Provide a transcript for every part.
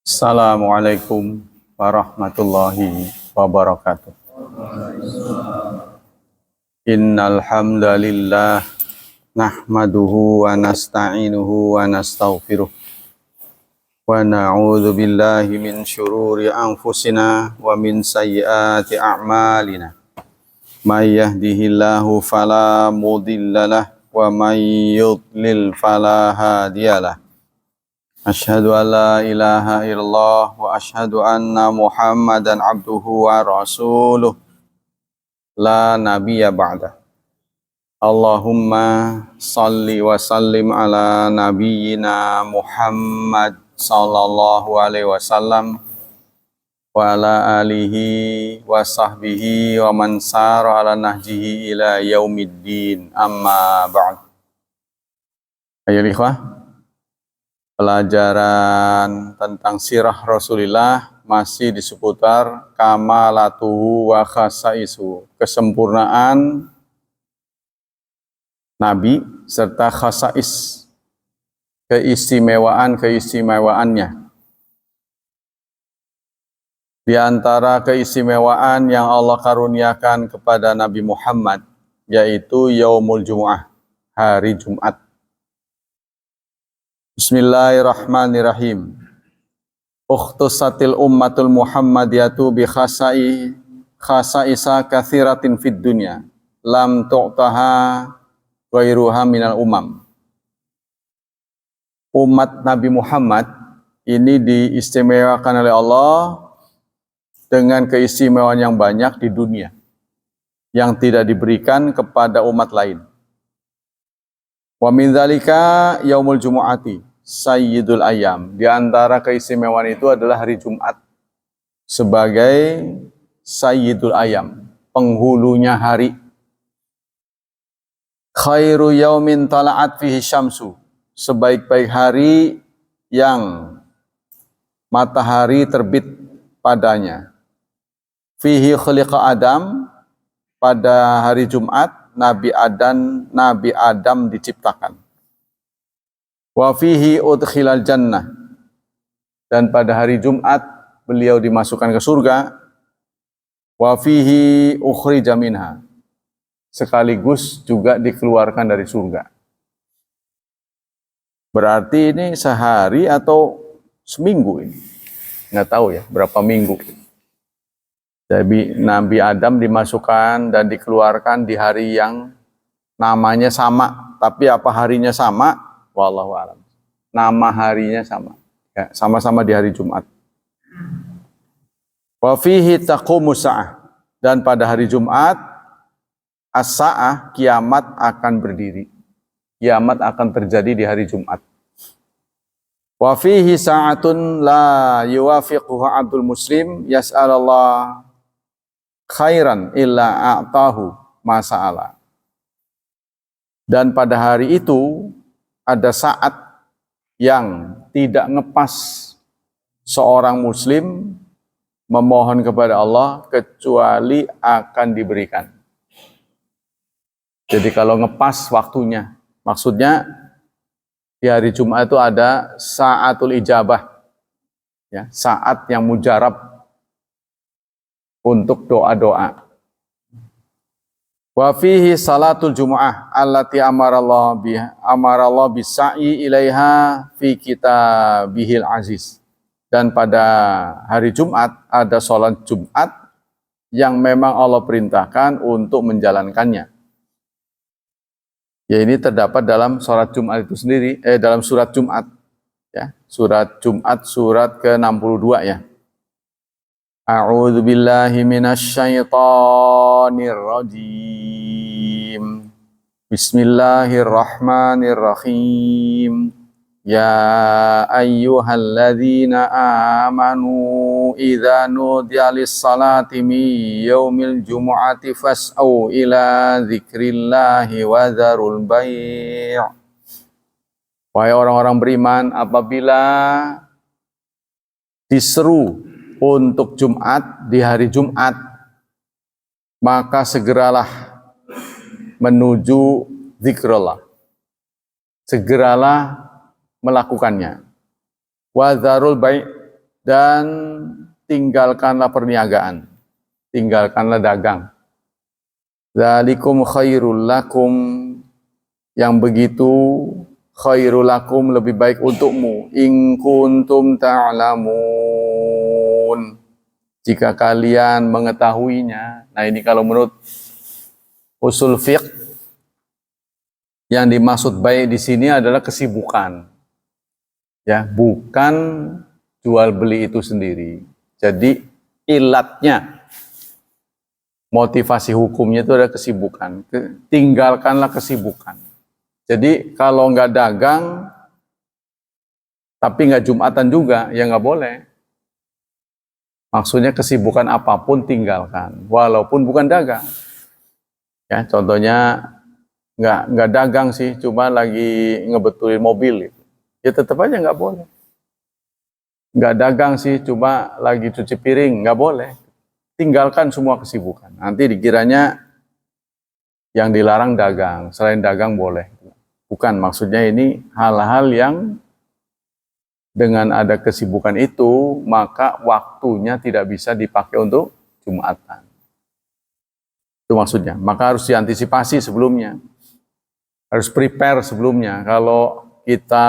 Assalamualaikum warahmatullahi wabarakatuh. Innal hamdalillah nahmaduhu wa nasta'inuhu wa nastaghfiruh wa na'udzu billahi min syururi anfusina wa min sayyiati a'malina. May yahdihillahu fala mudhillalah wa may yudlil fala hadiyalah. Asyhadu an la ilaha illallah wa asyhadu anna Muhammadan abduhu wa rasuluh la nabiyya ba'dah. Allahumma salli wa sallim ala nabiyyina Muhammad sallallahu alaihi wasallam wa ala alihi wa sahbihi wa man sara ala nahjihi ila yaumiddin, amma ba'd. Ayo ikhwah, pelajaran tentang sirah Rasulullah masih di seputar kamalatuhu wa khasaisu, kesempurnaan Nabi serta khasais, keistimewaan-keistimewaannya. Di antara keistimewaan yang Allah karuniakan kepada Nabi Muhammad yaitu Yaumul Jumu'ah, hari Jumat. Bismillahirrahmanirrahim. Ukhtusatil ummatul Muhammadiyatu bi khasaisa katsiratin fid dunya lam tu'taha ghairuha minal umam. Umat Nabi Muhammad ini diistimewakan oleh Allah dengan keistimewaan yang banyak di dunia yang tidak diberikan kepada umat lain. Wa min dzalika yaumul jumu'ati sayyidul ayyam. Di antara keistimewaan itu adalah hari Jumat sebagai sayyidul ayyam, penghulunya hari. Khairu yaumin tala'at fihi syamsu, sebaik-baik hari yang matahari terbit padanya. Fihi khuliqa Adam, pada hari Jumat Nabi Adam diciptakan. Wa fihi udkhilal jannah, dan pada hari Jumat beliau dimasukkan ke surga. Wa fihi ukhrija minha, sekaligus juga dikeluarkan dari surga. Berarti ini sehari atau seminggu ini? Nggak tahu ya berapa minggu. Jadi Nabi Adam dimasukkan dan dikeluarkan di hari yang namanya sama, tapi apa harinya sama? Wallahu a'lam. Nama harinya sama, ya, sama-sama di hari Jumat. Wa fihi taqumus sa'ah, dan pada hari Jumat as-sa'ah, kiamat akan berdiri. Kiamat akan terjadi di hari Jumat. Wa fihi sa'atun la yuwafiquha abdul muslim yas'alallah khairan illa a'tahu masa'ala. Dan pada hari itu ada saat yang tidak ngepas seorang muslim memohon kepada Allah kecuali akan diberikan. Jadi kalau ngepas waktunya, maksudnya di hari Jumat itu ada sa'atul ijabah, ya, saat yang mujarab untuk doa-doa. Wa fihi salatul jumu'ah allati amarallah bisa'i ilaiha fi kitabihil aziz. Dan pada hari Jumat ada salat Jumat yang memang Allah perintahkan untuk menjalankannya. Ya, ini terdapat dalam salat Jumat itu sendiri, dalam surat Jumat, ya, surat Jumat surat ke-62, ya. A'udzu billahi minasyaitonir rajim. Bismillahirrahmanirrahim. Ya ayyuhalladzina amanu idza nudiya lis-salati min yaumil jumu'ati fas'au ila dzikrillahi wa dzarul bai'. Wahai orang-orang beriman, apabila diseru untuk Jumat di hari Jumat, maka segeralah menuju zikrullah. Segeralah melakukannya. Wa dzarul bai', dan tinggalkanlah perniagaan, tinggalkanlah dagang. Dzalikum khairul lakum, yang begitu khairul lakum, lebih baik untukmu, in kuntum ta'lamun, jika kalian mengetahuinya. Nah, ini kalau menurut usul fiqh, yang dimaksud baik di sini adalah kesibukan, ya, bukan jual beli itu sendiri. Jadi ilatnya, motivasi hukumnya itu adalah kesibukan. Tinggalkanlah kesibukan. Jadi kalau nggak dagang, tapi nggak Jumatan juga, ya nggak boleh. Maksudnya kesibukan apapun tinggalkan, walaupun bukan dagang. Ya, contohnya nggak dagang sih, cuma lagi ngebetulin mobil, ya tetap aja nggak boleh. Nggak dagang sih, cuma lagi cuci piring, nggak boleh. Tinggalkan semua kesibukan. Nanti dikiranya yang dilarang dagang, selain dagang boleh. Bukan, maksudnya ini hal-hal yang dengan ada kesibukan itu, maka waktunya tidak bisa dipakai untuk Jumatan. Itu maksudnya. Maka harus diantisipasi sebelumnya. Harus prepare sebelumnya. Kalau kita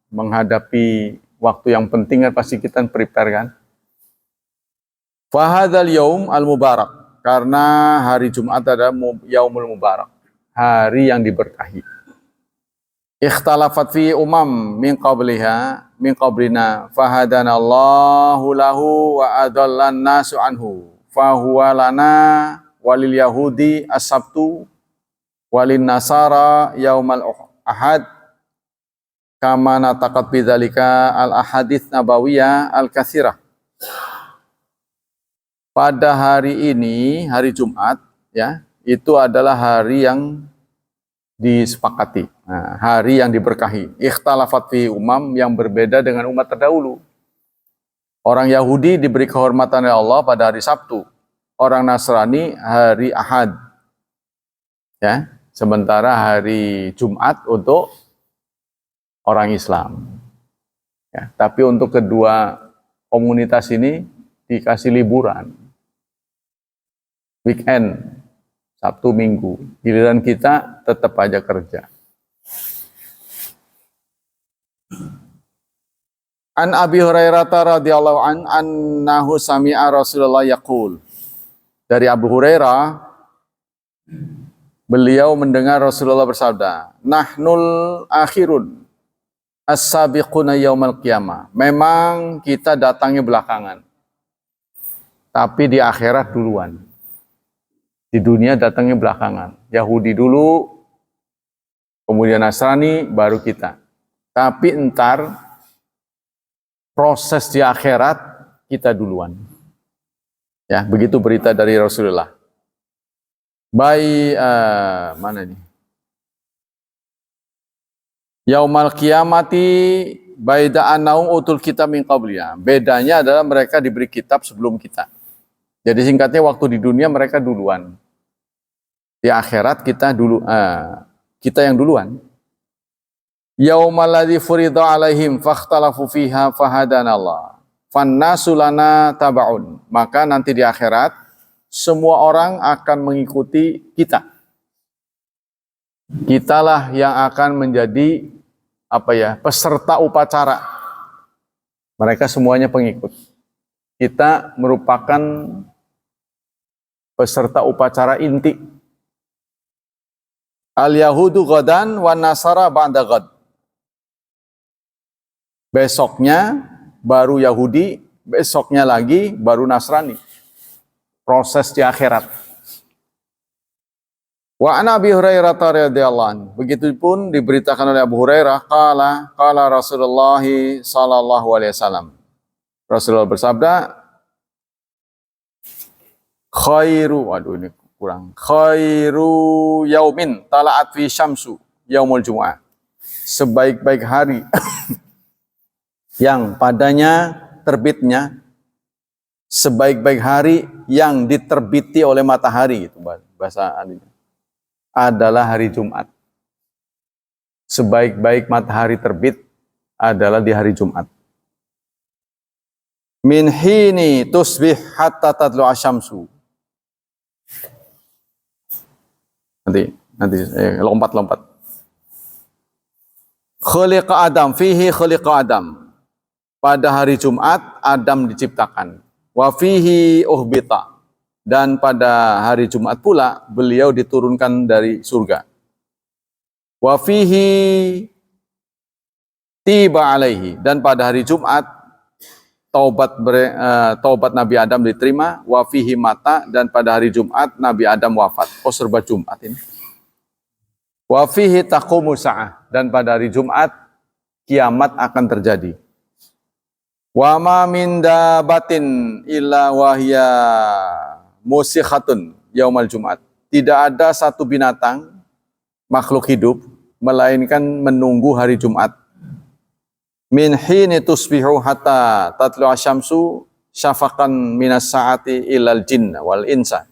menghadapi waktu yang penting kan pasti kita prepare kan. Fahadzal yaum al-mubarak, karena hari Jumat adalah yaumul mubarak, hari yang diberkahi. Ikhtalafat fi umam min qablina fahadana Allahu lahu wa adallan nasu anhu fahuwa lana walil yahudi as-sabtu walin nasara yaumal ahad kama nataqat bidzalika al-ahadits nabawiyah al-katsirah. Pada hari ini, hari Jumat, ya, itu adalah hari yang disepakati, nah, hari yang diberkahi. Ikhtalafat fi umam, yang berbeda dengan umat terdahulu. Orang Yahudi diberi kehormatan oleh Allah pada hari Sabtu, orang Nasrani hari Ahad, ya, sementara hari Jumat untuk orang Islam. Ya, tapi untuk kedua komunitas ini dikasih liburan. Weekend, Sabtu Minggu. Giliran kita tetap aja kerja. An Abi Hurairah radhiyallahu anhu sami'a Rasulullah yaqul. Dari Abu Hurairah, beliau mendengar Rasulullah bersabda, Nahnul akhirun as-sabiquna yaumal qiyamah. Memang kita datangnya belakangan, tapi di akhirat duluan. Di dunia datangnya belakangan. Yahudi dulu, kemudian Nasrani, baru kita. Tapi entar proses di akhirat kita duluan. Ya, begitu berita dari Rasulullah. Mana nih? Yaumal qiyamati baida annaum utul kitab min qabliya. Bedanya adalah mereka diberi kitab sebelum kita. Jadi singkatnya, waktu di dunia mereka duluan. Di akhirat kita kita yang duluan. Yaumal ladzi furida alaihim fakhtalafu fiha fahadanallah fannasu lana tabaun. Maka nanti di akhirat semua orang akan mengikuti kita. Kitalah yang akan menjadi peserta upacara. Mereka semuanya pengikut. Kita merupakan peserta upacara inti. Al-Yahudu ghadan wa Nasara ba'da ghad. Besoknya baru Yahudi, besoknya lagi baru Nasrani. Proses di akhirat. Wa an Abi Hurairah radhiyallahu anhu. Begitupun diberitakan oleh Abu Hurairah, qala Rasulullah sallallahu alaihi wasallam. Rasulullah bersabda, khairu yaumin tala'at fi syamsu yaumul jumu'ah. Sebaik-baik hari yang padanya terbitnya, sebaik-baik hari yang diterbiti oleh matahari, itu bahasa adanya, adalah hari Jumat. Sebaik-baik matahari terbit adalah di hari Jumat. min hini tusbih hatta tatlu asyamsu. Nanti lompat. Khuliqa Adam, fihi khuliqa Adam. Pada hari Jumat Adam diciptakan. Wa fihi uhbita. Dan pada hari Jumat pula beliau diturunkan dari surga. Wa fihi tiba alaihi. Dan pada hari Jumat taubat Nabi Adam diterima. Wa fihi mata. Dan pada hari Jumat Nabi Adam wafat. Oh, serba Jumat ini. Wa fihi taqumu sa'ah. Dan pada hari Jumat kiamat akan terjadi. Wa ma min dabatin illa wahya musikhatun yaumal Jumat. Tidak ada satu binatang makhluk hidup melainkan menunggu hari Jumat. Min hini tusbihu hatta tatlu asyamsu syafaqan minas saati ilal jinna wal insa.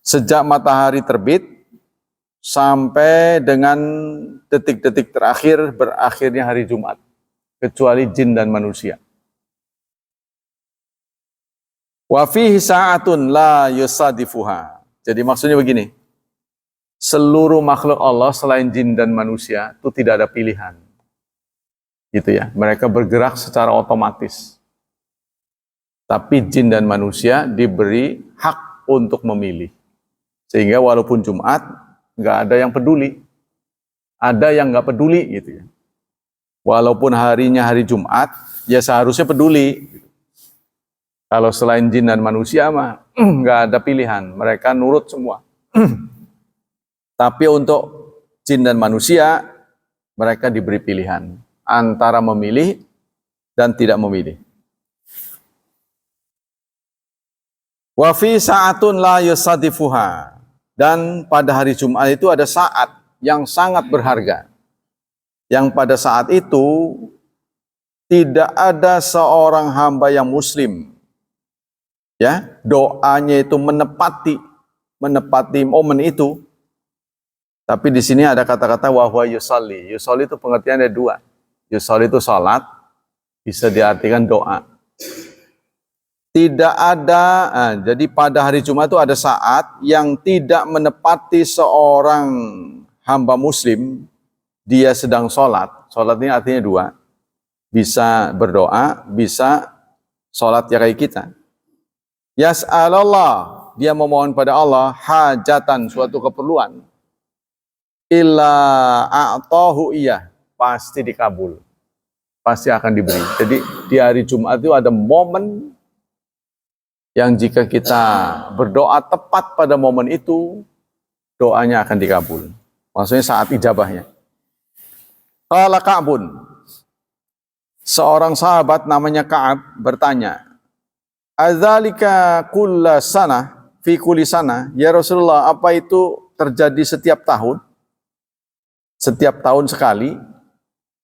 Sejak matahari terbit sampai dengan detik-detik terakhir berakhirnya hari Jumat, kecuali jin dan manusia. Wa fihi sa'atun la yusadifuha. Jadi maksudnya begini, seluruh makhluk Allah selain jin dan manusia itu tidak ada pilihan. Gitu ya, mereka bergerak secara otomatis. Tapi jin dan manusia diberi hak untuk memilih. Sehingga walaupun Jumat, nggak ada yang peduli. Ada yang nggak peduli gitu ya. Walaupun harinya hari Jumat, ya seharusnya peduli. Kalau selain jin dan manusia mah nggak ada pilihan, mereka nurut semua. Tapi untuk jin dan manusia, mereka diberi pilihan antara memilih dan tidak memilih. Wa fi sa'atun la yusadifuha. Dan pada hari Jumat itu ada saat yang sangat berharga. Yang pada saat itu tidak ada seorang hamba yang muslim, ya, doanya itu menepati momen itu. Tapi di sini ada kata-kata wa huwa yusalli. Yusalli itu pengertiannya ada dua. Yusalli itu salat, bisa diartikan doa. Tidak ada, jadi pada hari Jumat itu ada saat yang tidak menepati seorang hamba muslim, dia sedang sholat. Sholat ini artinya dua. Bisa berdoa, bisa sholat ya kayak kita. Yas'alallah, dia memohon pada Allah hajatan, suatu keperluan. Illa a'tahu iyah, pasti dikabul. Pasti akan diberi. Jadi di hari Jumat itu ada momen yang jika kita berdoa tepat pada momen itu, doanya akan dikabul. Maksudnya saat ijabahnya. Qala Ka'bun, seorang sahabat namanya Ka'ab bertanya, adzalika kulla sana fi kulli sana, ya Rasulullah, apa itu terjadi setiap tahun? Setiap tahun sekali?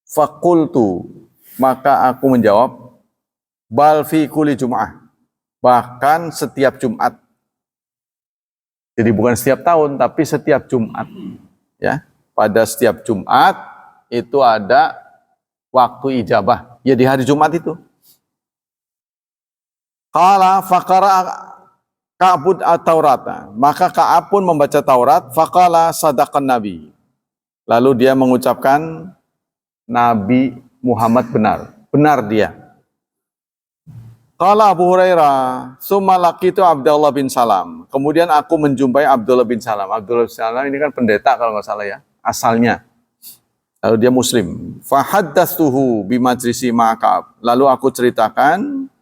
Faqultu, maka aku menjawab, bal fi kulli jum'ah, bahkan setiap Jumat. Jadi bukan setiap tahun, tapi setiap Jumat. Ya, pada setiap Jumat itu ada waktu ijabah. Ya di hari Jumat itu. Qala faqara Ka'bud at-Taurata. Maka Ka'ab pun membaca Taurat. Faqala sadaqan Nabi. Lalu dia mengucapkan Nabi Muhammad benar. Benar dia. Qala Abu Hurairah, summa laqitu Abdullah bin Salam. Kemudian aku menjumpai Abdullah bin Salam. Abdullah bin Salam ini kan pendeta kalau nggak salah ya, asalnya. Lalu dia muslim. Fahaddatsuhu bimajlisi ma'a Ka'ab. Lalu aku ceritakan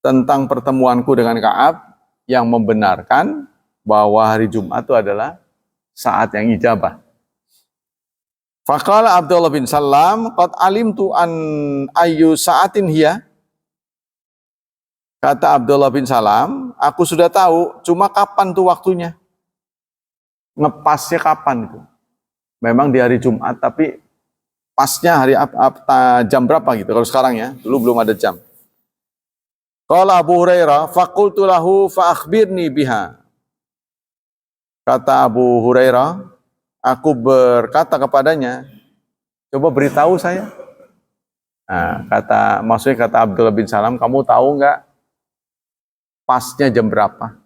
tentang pertemuanku dengan Ka'ab yang membenarkan bahwa hari Jumat itu adalah saat yang ijabah. Faqala Abdullah bin Salam, qad alimtu an ayyu sa'atin hiya. Kata Abdullah bin Salam, aku sudah tahu, cuma kapan tuh waktunya? Ngepasnya kapan itu? Memang di hari Jumat, tapi pasnya hari jam berapa gitu? Kalau sekarang ya, dulu belum ada jam. Qala Abu Hurairah, faqultu lahu fa akhbirni biha. Kata Abu Hurairah, aku berkata kepadanya, coba beritahu saya. Nah, maksudnya kata Abdullah bin Salam, kamu tahu nggak pasnya jam berapa?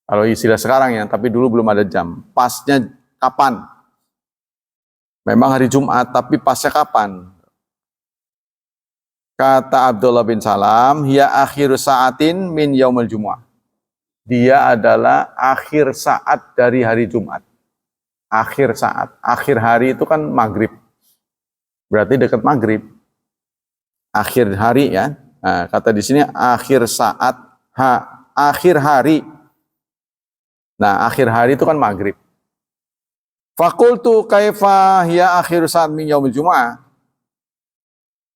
Kalau istilah sekarang ya, tapi dulu belum ada jam. Pasnya kapan? Memang hari Jumat, tapi pasnya kapan? Kata Abdullah bin Salam, hiya akhiru sa'atin min yaumil jumu'ah. Dia adalah akhir saat dari hari Jumat. Akhir saat. Akhir hari itu kan maghrib. Berarti dekat maghrib. Akhir hari ya. Nah, kata di sini akhir saat, akhir hari. Nah, akhir hari itu kan maghrib. Fakultu kaifa hiya akhiru saat min yaumil jumu'ah.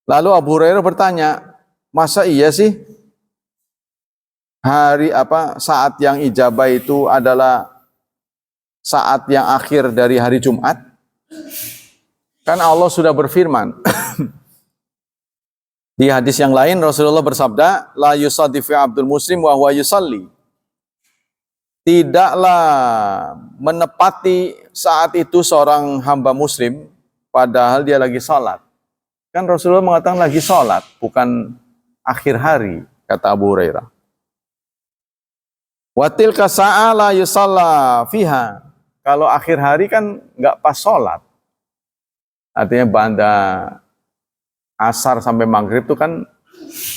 Lalu Abu Hurairah bertanya, masa iya sih saat yang ijabah itu adalah saat yang akhir dari hari Jumat? Kan Allah sudah berfirman. Di hadis yang lain Rasulullah bersabda, la yusadifu abdul muslim wa huwa yusalli. Tidaklah menepati saat itu seorang hamba muslim padahal dia lagi sholat. Kan Rasulullah mengatakan lagi sholat, bukan akhir hari, kata Abu Hurairah. Watil kasa'a la yusalla fiha. Kalau akhir hari kan nggak pas sholat. Artinya banda asar sampai maghrib itu kan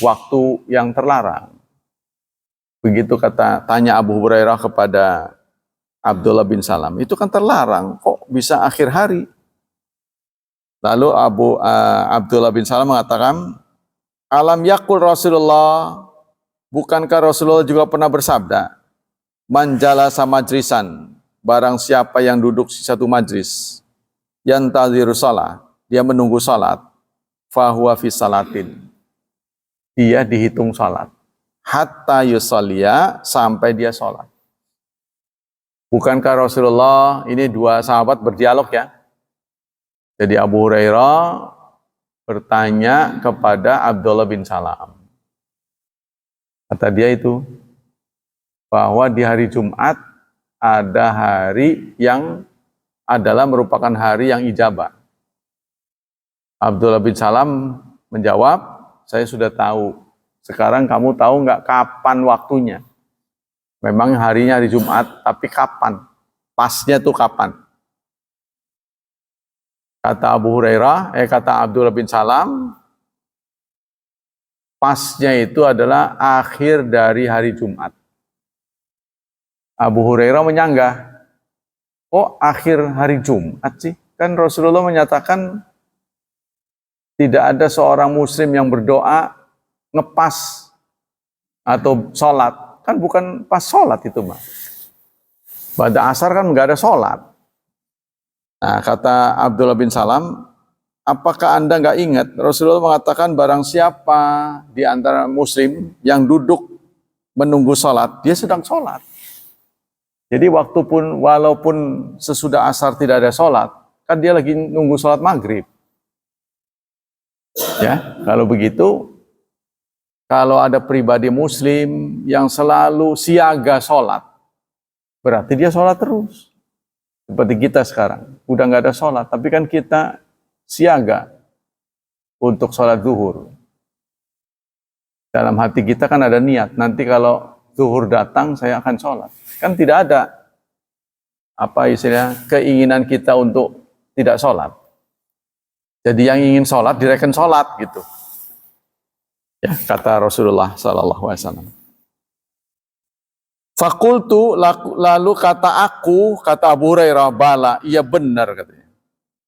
waktu yang terlarang. Begitu tanya Abu Hurairah kepada Abdullah bin Salam, itu kan terlarang, kok bisa akhir hari? Lalu Abdullah bin Salam mengatakan, alam yakul Rasulullah, bukankah Rasulullah juga pernah bersabda, man jalasa majlisan, barang siapa yang duduk di satu majlis, yantaziru shalah, dia menunggu salat, fahuwa fi salatin, dia dihitung salat, hatta yusalliya, sampai dia salat. Bukankah Rasulullah, ini dua sahabat berdialog ya. Jadi Abu Hurairah bertanya kepada Abdullah bin Salam. Kata dia itu, bahwa di hari Jumat ada hari yang adalah merupakan hari yang ijabah. Abdullah bin Salam menjawab, saya sudah tahu. Sekarang kamu tahu nggak kapan waktunya? Memang harinya hari Jumat, tapi kapan? Pasnya tuh kapan? Kata kata Abdullah bin Salam, pasnya itu adalah akhir dari hari Jumat. Abu Hurairah menyanggah, kok akhir hari Jumat sih? Kan Rasulullah menyatakan tidak ada seorang muslim yang berdoa ngepas atau sholat. Kan bukan pas sholat itu, Mbak. Pada asar kan nggak ada sholat. Nah, kata Abdullah bin Salam, apakah Anda nggak ingat Rasulullah mengatakan barang siapa di antara muslim yang duduk menunggu sholat, dia sedang sholat. Jadi walaupun sesudah asar tidak ada sholat, kan dia lagi nunggu sholat maghrib. Ya, kalau begitu, kalau ada pribadi muslim yang selalu siaga sholat, berarti dia sholat terus. Seperti kita sekarang, udah nggak ada sholat, tapi kan kita siaga untuk sholat zuhur. Dalam hati kita kan ada niat, nanti kalau zuhur datang saya akan sholat. Kan tidak ada keinginan kita untuk tidak sholat. Jadi yang ingin sholat direken sholat gitu. Ya, kata Rasulullah SAW. Fakultu, lalu kata Abu Hurairah, bala, iya benar katanya.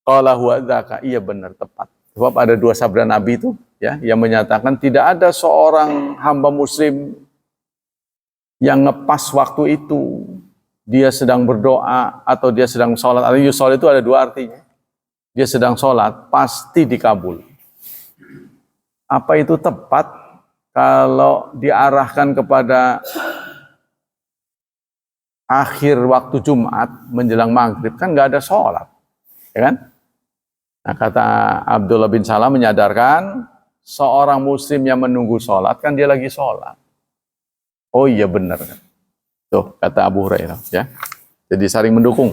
Qala huwa dzaka, iya benar, tepat. Sebab ada dua sabda Nabi itu ya yang menyatakan tidak ada seorang hamba muslim yang ngepas waktu itu. Dia sedang berdoa atau dia sedang sholat. Atau yushol itu ada dua artinya. Dia sedang sholat, pasti dikabul. Apa itu tepat? Kalau diarahkan kepada akhir waktu Jumat menjelang maghrib, kan nggak ada sholat, ya kan? Nah, kata Abdullah bin Salam menyadarkan seorang muslim yang menunggu sholat kan dia lagi sholat. Oh iya benar, tuh kata Abu Hurairah, ya. Jadi saling mendukung.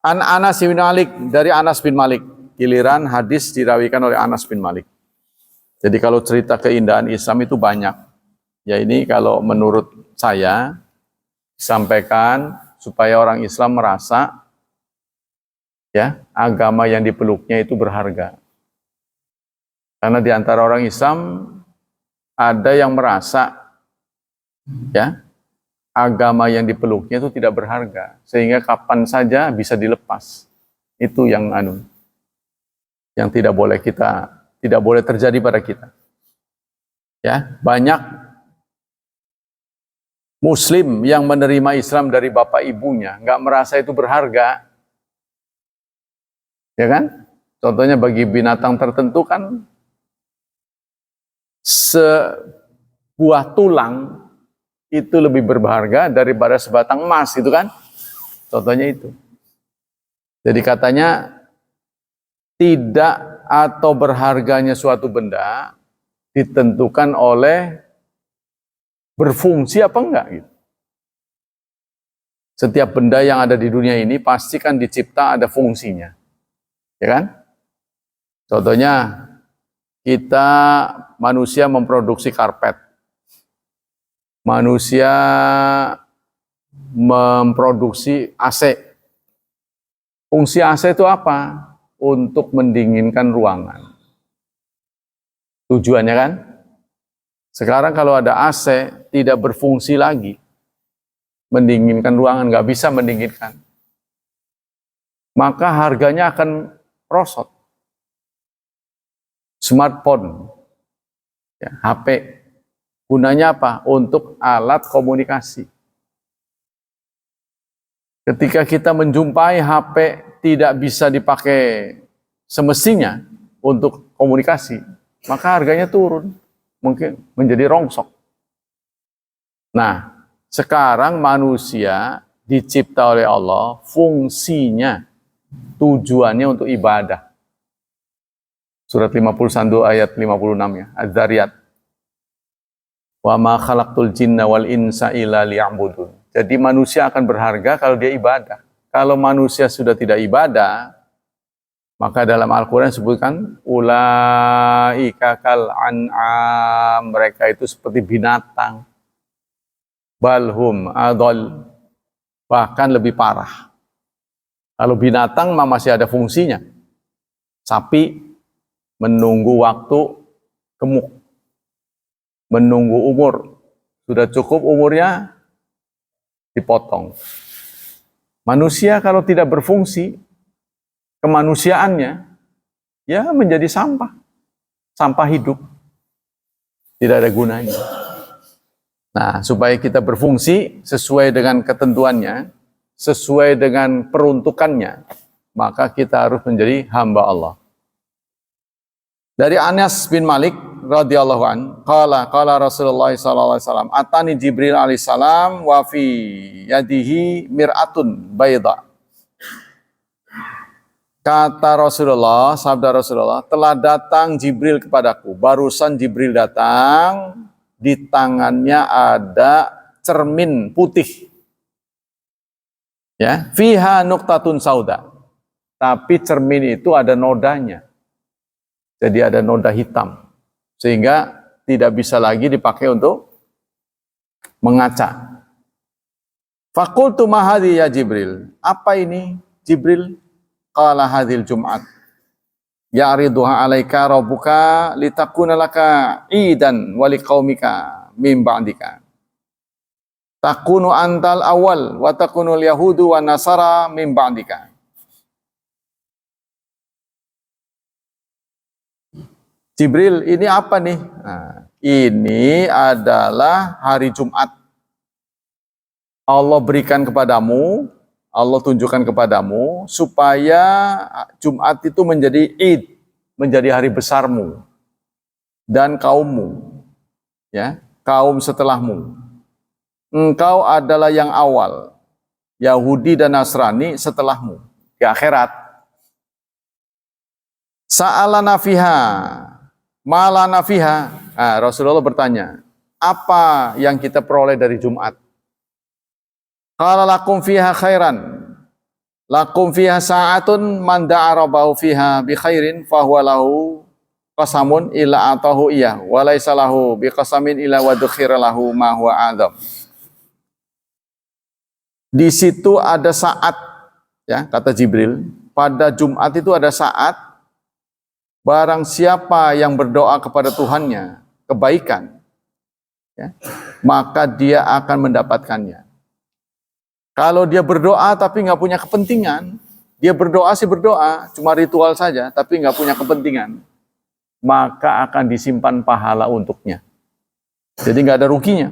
Anas bin Malik, dari Anas bin Malik, giliran hadis dirawikan oleh Anas bin Malik. Jadi kalau cerita keindahan Islam itu banyak. Ya ini kalau menurut saya disampaikan supaya orang Islam merasa ya agama yang dipeluknya itu berharga. Karena di antara orang Islam ada yang merasa ya agama yang dipeluknya itu tidak berharga sehingga kapan saja bisa dilepas. Itu yang tidak boleh terjadi pada kita. Ya, banyak Muslim yang menerima Islam dari bapak ibunya nggak merasa itu berharga, ya kan? Contohnya bagi binatang tertentu kan sebuah tulang itu lebih berharga daripada sebatang emas, itu kan? Contohnya itu. Jadi katanya tidak atau berharganya suatu benda ditentukan oleh berfungsi apa enggak gitu. Setiap benda yang ada di dunia ini pasti kan dicipta ada fungsinya. Ya kan? Contohnya kita manusia memproduksi karpet. Manusia memproduksi AC. Fungsi AC itu apa? Untuk mendinginkan ruangan. Tujuannya kan? Sekarang kalau ada AC tidak berfungsi lagi. Mendinginkan ruangan, nggak bisa mendinginkan. Maka harganya akan rosot. Smartphone, ya, HP, gunanya apa? Untuk alat komunikasi. Ketika kita menjumpai HP tidak bisa dipakai semestinya untuk komunikasi, maka harganya turun, mungkin menjadi rongsok. Nah, sekarang manusia dicipta oleh Allah, fungsinya, tujuannya untuk ibadah. Surat 51 ayat 56 ya, Az-Zariyat. Wa ma khalaqtul jinna wal insa illa liya'budun. Jadi manusia akan berharga kalau dia ibadah. Kalau manusia sudah tidak ibadah, maka dalam Al-Quran disebutkan ulaika kal an'am, mereka itu seperti binatang. Balhum adol, bahkan lebih parah. Kalau binatang masih ada fungsinya. Sapi menunggu waktu gemuk, menunggu umur, sudah cukup umurnya, dipotong. Manusia kalau tidak berfungsi, kemanusiaannya, ya menjadi sampah. Sampah hidup. Tidak ada gunanya. Nah, supaya kita berfungsi sesuai dengan ketentuannya, sesuai dengan peruntukannya, maka kita harus menjadi hamba Allah. Dari Anas bin Malik radhiyallahu an, qala Rasulullah sallallahu alaihi wasallam, atani Jibril alaihi salam wa fi yadihi mir'atun bayda. Kata Rasulullah, sabda Rasulullah, telah datang Jibril kepadaku. Barusan Jibril datang, di tangannya ada cermin putih. Ya, fiha nuqtatun sauda. Tapi cermin itu ada nodanya. Jadi ada noda hitam, sehingga tidak bisa lagi dipakai untuk mengaca. Faqultu ma hadhi ya Jibril? Apa ini Jibril? Qala hadhil Jum'at. Ya'riduha 'alaika rabbuka litakuna laka 'idan wa liqaumika min ba'dika. Takunu antal awal wa takunul yahudu wa nasara min ba'dika. Jibril, ini apa nih? Nah, ini adalah hari Jumat. Allah berikan kepadamu, Allah tunjukkan kepadamu, supaya Jumat itu menjadi Id, menjadi hari besarmu dan kaummu, ya, kaum setelahmu. Engkau adalah yang awal, Yahudi dan Nasrani setelahmu di akhirat. Sa'alana fiha malana fiha. Nah, Rasulullah bertanya, apa yang kita peroleh dari Jumat? Qala lakum fiha khairan. Lakum fiha sa'atun man da'a rabbahu fiha bi khairin fahuwa lahu qasamun illa atahu iya wa laisa lahu bi qasamin illa wa dukhira lahu ma huwa adzam. Di situ ada saat, ya, kata Jibril, pada Jumat itu ada saat barang siapa yang berdoa kepada Tuhannya kebaikan, ya, maka dia akan mendapatkannya. Kalau dia berdoa tapi nggak punya kepentingan, dia berdoa sih berdoa, cuma ritual saja, tapi nggak punya kepentingan, maka akan disimpan pahala untuknya. Jadi nggak ada ruginya.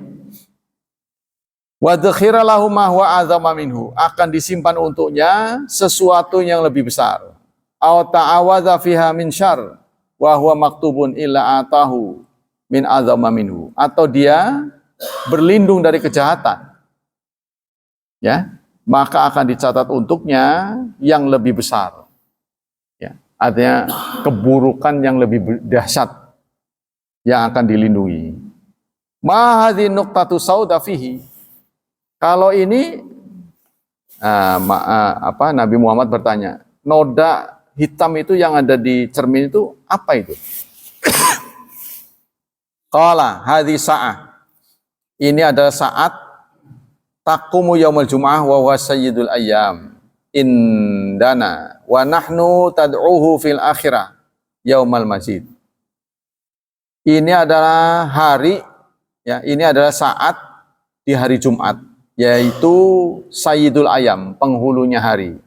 Wa dzakhira lahu ma huwa a'zama minhu, akan disimpan untuknya sesuatu yang lebih besar. Aw ta'awadza fiha min syarr wa huwa maktubun illa atahu min a'zama minhu, atau dia berlindung dari kejahatan, ya, maka akan dicatat untuknya yang lebih besar. Ya, artinya keburukan yang lebih dahsyat yang akan dilindungi. Ma hadhi nuqtatu sauda fihi. Kalau ini Nabi Muhammad bertanya, noda hitam itu yang ada di cermin itu apa itu? Qala hadhi sa'ah. Ini adalah saat taqumu yaumul jum'ah wa huwa sayyidul ayyam indana wa nahnu tad'uhu fil akhirah yaumal masjid. Ini adalah hari, ya, ini adalah saat di hari Jumat, yaitu sayyidul ayyam, penghulunya hari.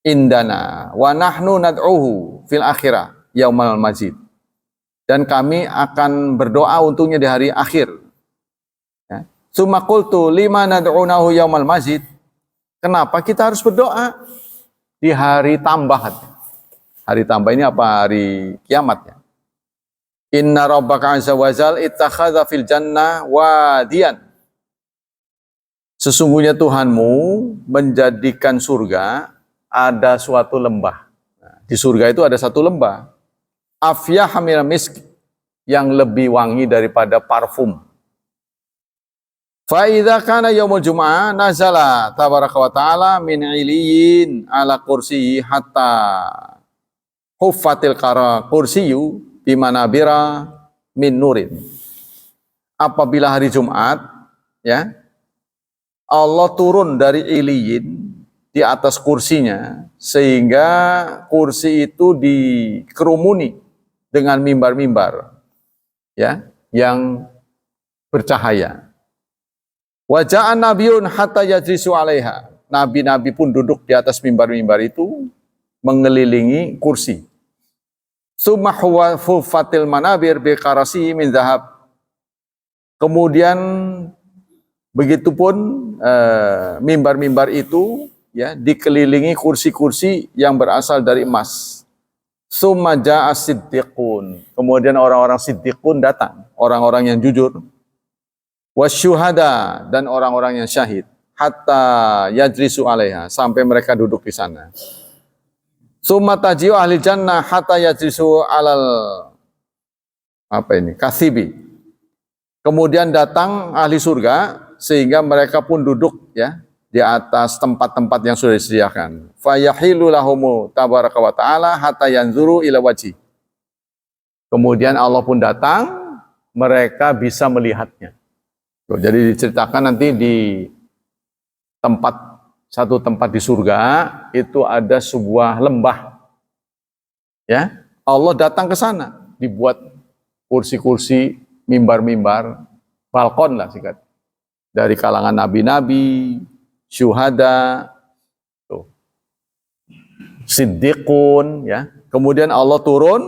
Indana wa nahnu nad'uhu fil akhirah yaumal masjid. Dan kami akan berdoa untuknya di hari akhir. Summa qultu lima nad'unahu yaumal masjid. Kenapa kita harus berdoa di hari tambahan? Hari tambah ini apa? Hari kiamat, ya. Inna rabbaka azza wa jal ittakhadha fil jannah wadiyan. Sesungguhnya Tuhanmu menjadikan surga ada suatu lembah. Nah, di surga itu ada satu lembah. Afyah hamil misk, yang lebih wangi daripada parfum. Fa idza kana yaumul jum'ah nazala tabaraka wa ta'ala min iliyin ala kursiyyi hatta huffatil qara kursiyyu bimanabira min nurin. Apabila hari Jumat, ya, Allah turun dari iliyin di atas kursinya sehingga kursi itu dikerumuni dengan mimbar-mimbar, ya, yang bercahaya. Waja'an nabiyun hatta yajlisu 'alaiha. Nabi-nabi pun duduk di atas mimbar-mimbar itu mengelilingi kursi. Tsumma huwa fufatil manabir bi qarasi min dzahab. Kemudian begitupun mimbar-mimbar itu, ya, dikelilingi kursi-kursi yang berasal dari emas. Tsumma ja'a siddiqun. Kemudian orang-orang siddiqun datang, orang-orang yang jujur. Wasyuhada, dan orang-orang yang syahid, hatta yajlisu 'alaiha, sampai mereka duduk di sana. Summa taji'u ahli jannah hatta yajlisu 'alal kasibi. Kemudian datang ahli surga sehingga mereka pun duduk, ya, di atas tempat-tempat yang sudah disediakan. Fa yahilu lahumu tabaraka wa ta'ala hatta yanzuru ila wajhi. Kemudian Allah pun datang, mereka bisa melihatnya. Jadi diceritakan nanti di satu tempat di surga itu ada sebuah lembah, ya. Allah datang ke sana, dibuat kursi-kursi, mimbar-mimbar, balkon lah sikat, dari kalangan nabi-nabi, syuhada, siddiqun, ya. Kemudian Allah turun,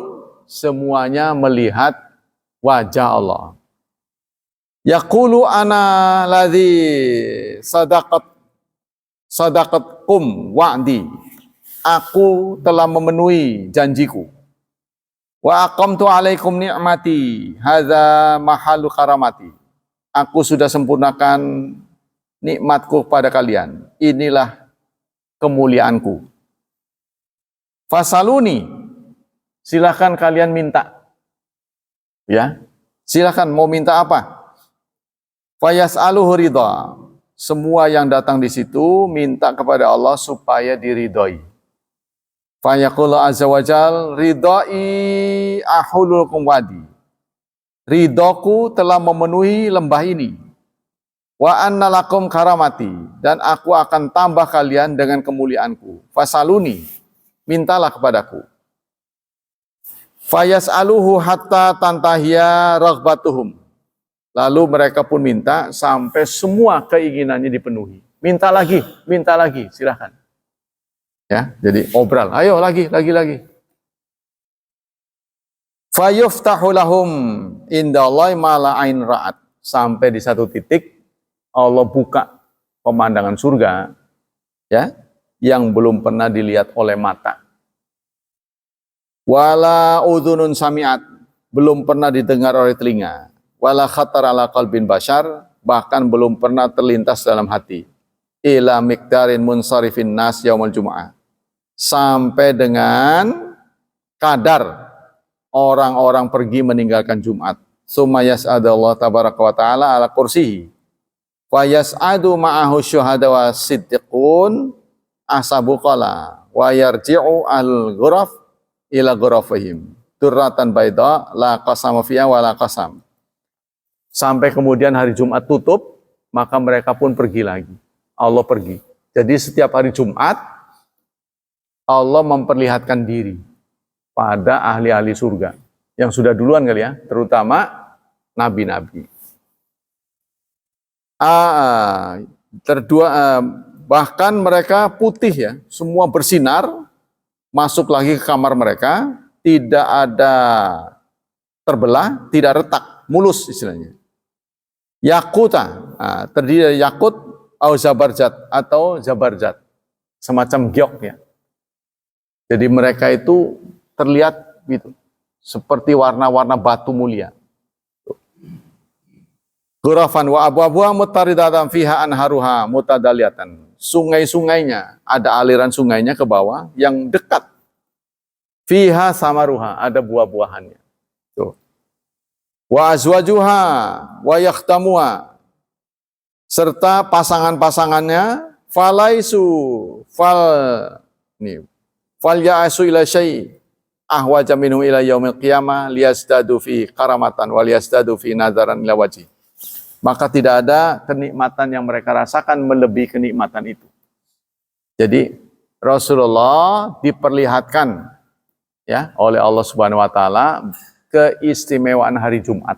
semuanya melihat wajah Allah. Yaqulu ana ladzi sadaqatkum wa'di. Aku telah memenuhi janjiku. Wa aqamtu 'alaikum ni'mati. Hadza mahallu karamati. Aku sudah sempurnakan nikmatku pada kalian. Inilah kemuliaanku. Fasaluni. Silakan kalian minta. Ya. Silakan mau minta apa? Fayas'aluhu ridha. semua yang datang di situ minta kepada Allah supaya diridhoi. Fayaqulu azza wajal ridhai ahulul wadi. Ridhoku telah memenuhi lembah ini. Wa anna lakum karamati, dan aku akan tambah kalian dengan kemuliaanku. Fasaluni, mintalah kepadaku. Fayas'aluhu hatta tantahiya raghbatuhum. Lalu mereka pun minta sampai semua keinginannya dipenuhi. Minta lagi, silakan. Ya, jadi obral. Ayo lagi. Fayuftahu lahum indallahi ma la ain ra'at. Sampai di satu titik Allah buka pemandangan surga, ya, yang belum pernah dilihat oleh mata. Wala udhunun sami'at, belum pernah didengar oleh telinga. Wala khatar ala qalbin bashar, bahkan belum pernah terlintas dalam hati. Ila miqdarin munsarifin nas yaumul jum'ah. Sampai dengan kadar orang-orang pergi meninggalkan Jumat. Summa yas'adallahu tabaraka wa ta'ala ala kursihi. Wa yas'adu ma'ahu syuhada wa siddiqun asabu qala wa yarji'u al-ghuraf ila ghurafihim turratan baida la qasama fiha wa la qasam. Sampai kemudian hari Jumat tutup, maka mereka pun pergi lagi. Allah pergi. Jadi setiap hari Jumat Allah memperlihatkan diri pada ahli-ahli surga yang sudah duluan kali ya, terutama nabi-nabi. Bahkan mereka putih ya, semua bersinar, masuk lagi ke kamar mereka, tidak ada terbelah, tidak retak, mulus istilahnya. Yakuta, terdiri dari yakut, atau zabarjat, semacam giok ya. Jadi mereka itu terlihat gitu, seperti warna-warna batu mulia. Ghurafan wa abwabuha mutaridatan fiha anharuha mutadaliyatan. Sungai-sungainya, ada aliran sungainya ke bawah yang dekat. Fiha samaruha, ada buah-buahannya. Tuh. Wa azwajuha wa yakhtamuha, serta pasangan-pasangannya fal ya'asu ila syai' ahwaja minhu ila yaumil qiyamah liyazdadu fi karamatan wa liyazdadu fi nadaran ila wajhi. Maka tidak ada kenikmatan yang mereka rasakan melebihi kenikmatan itu. Jadi Rasulullah diperlihatkan ya oleh Allah Subhanahu wa taala keistimewaan hari Jumat.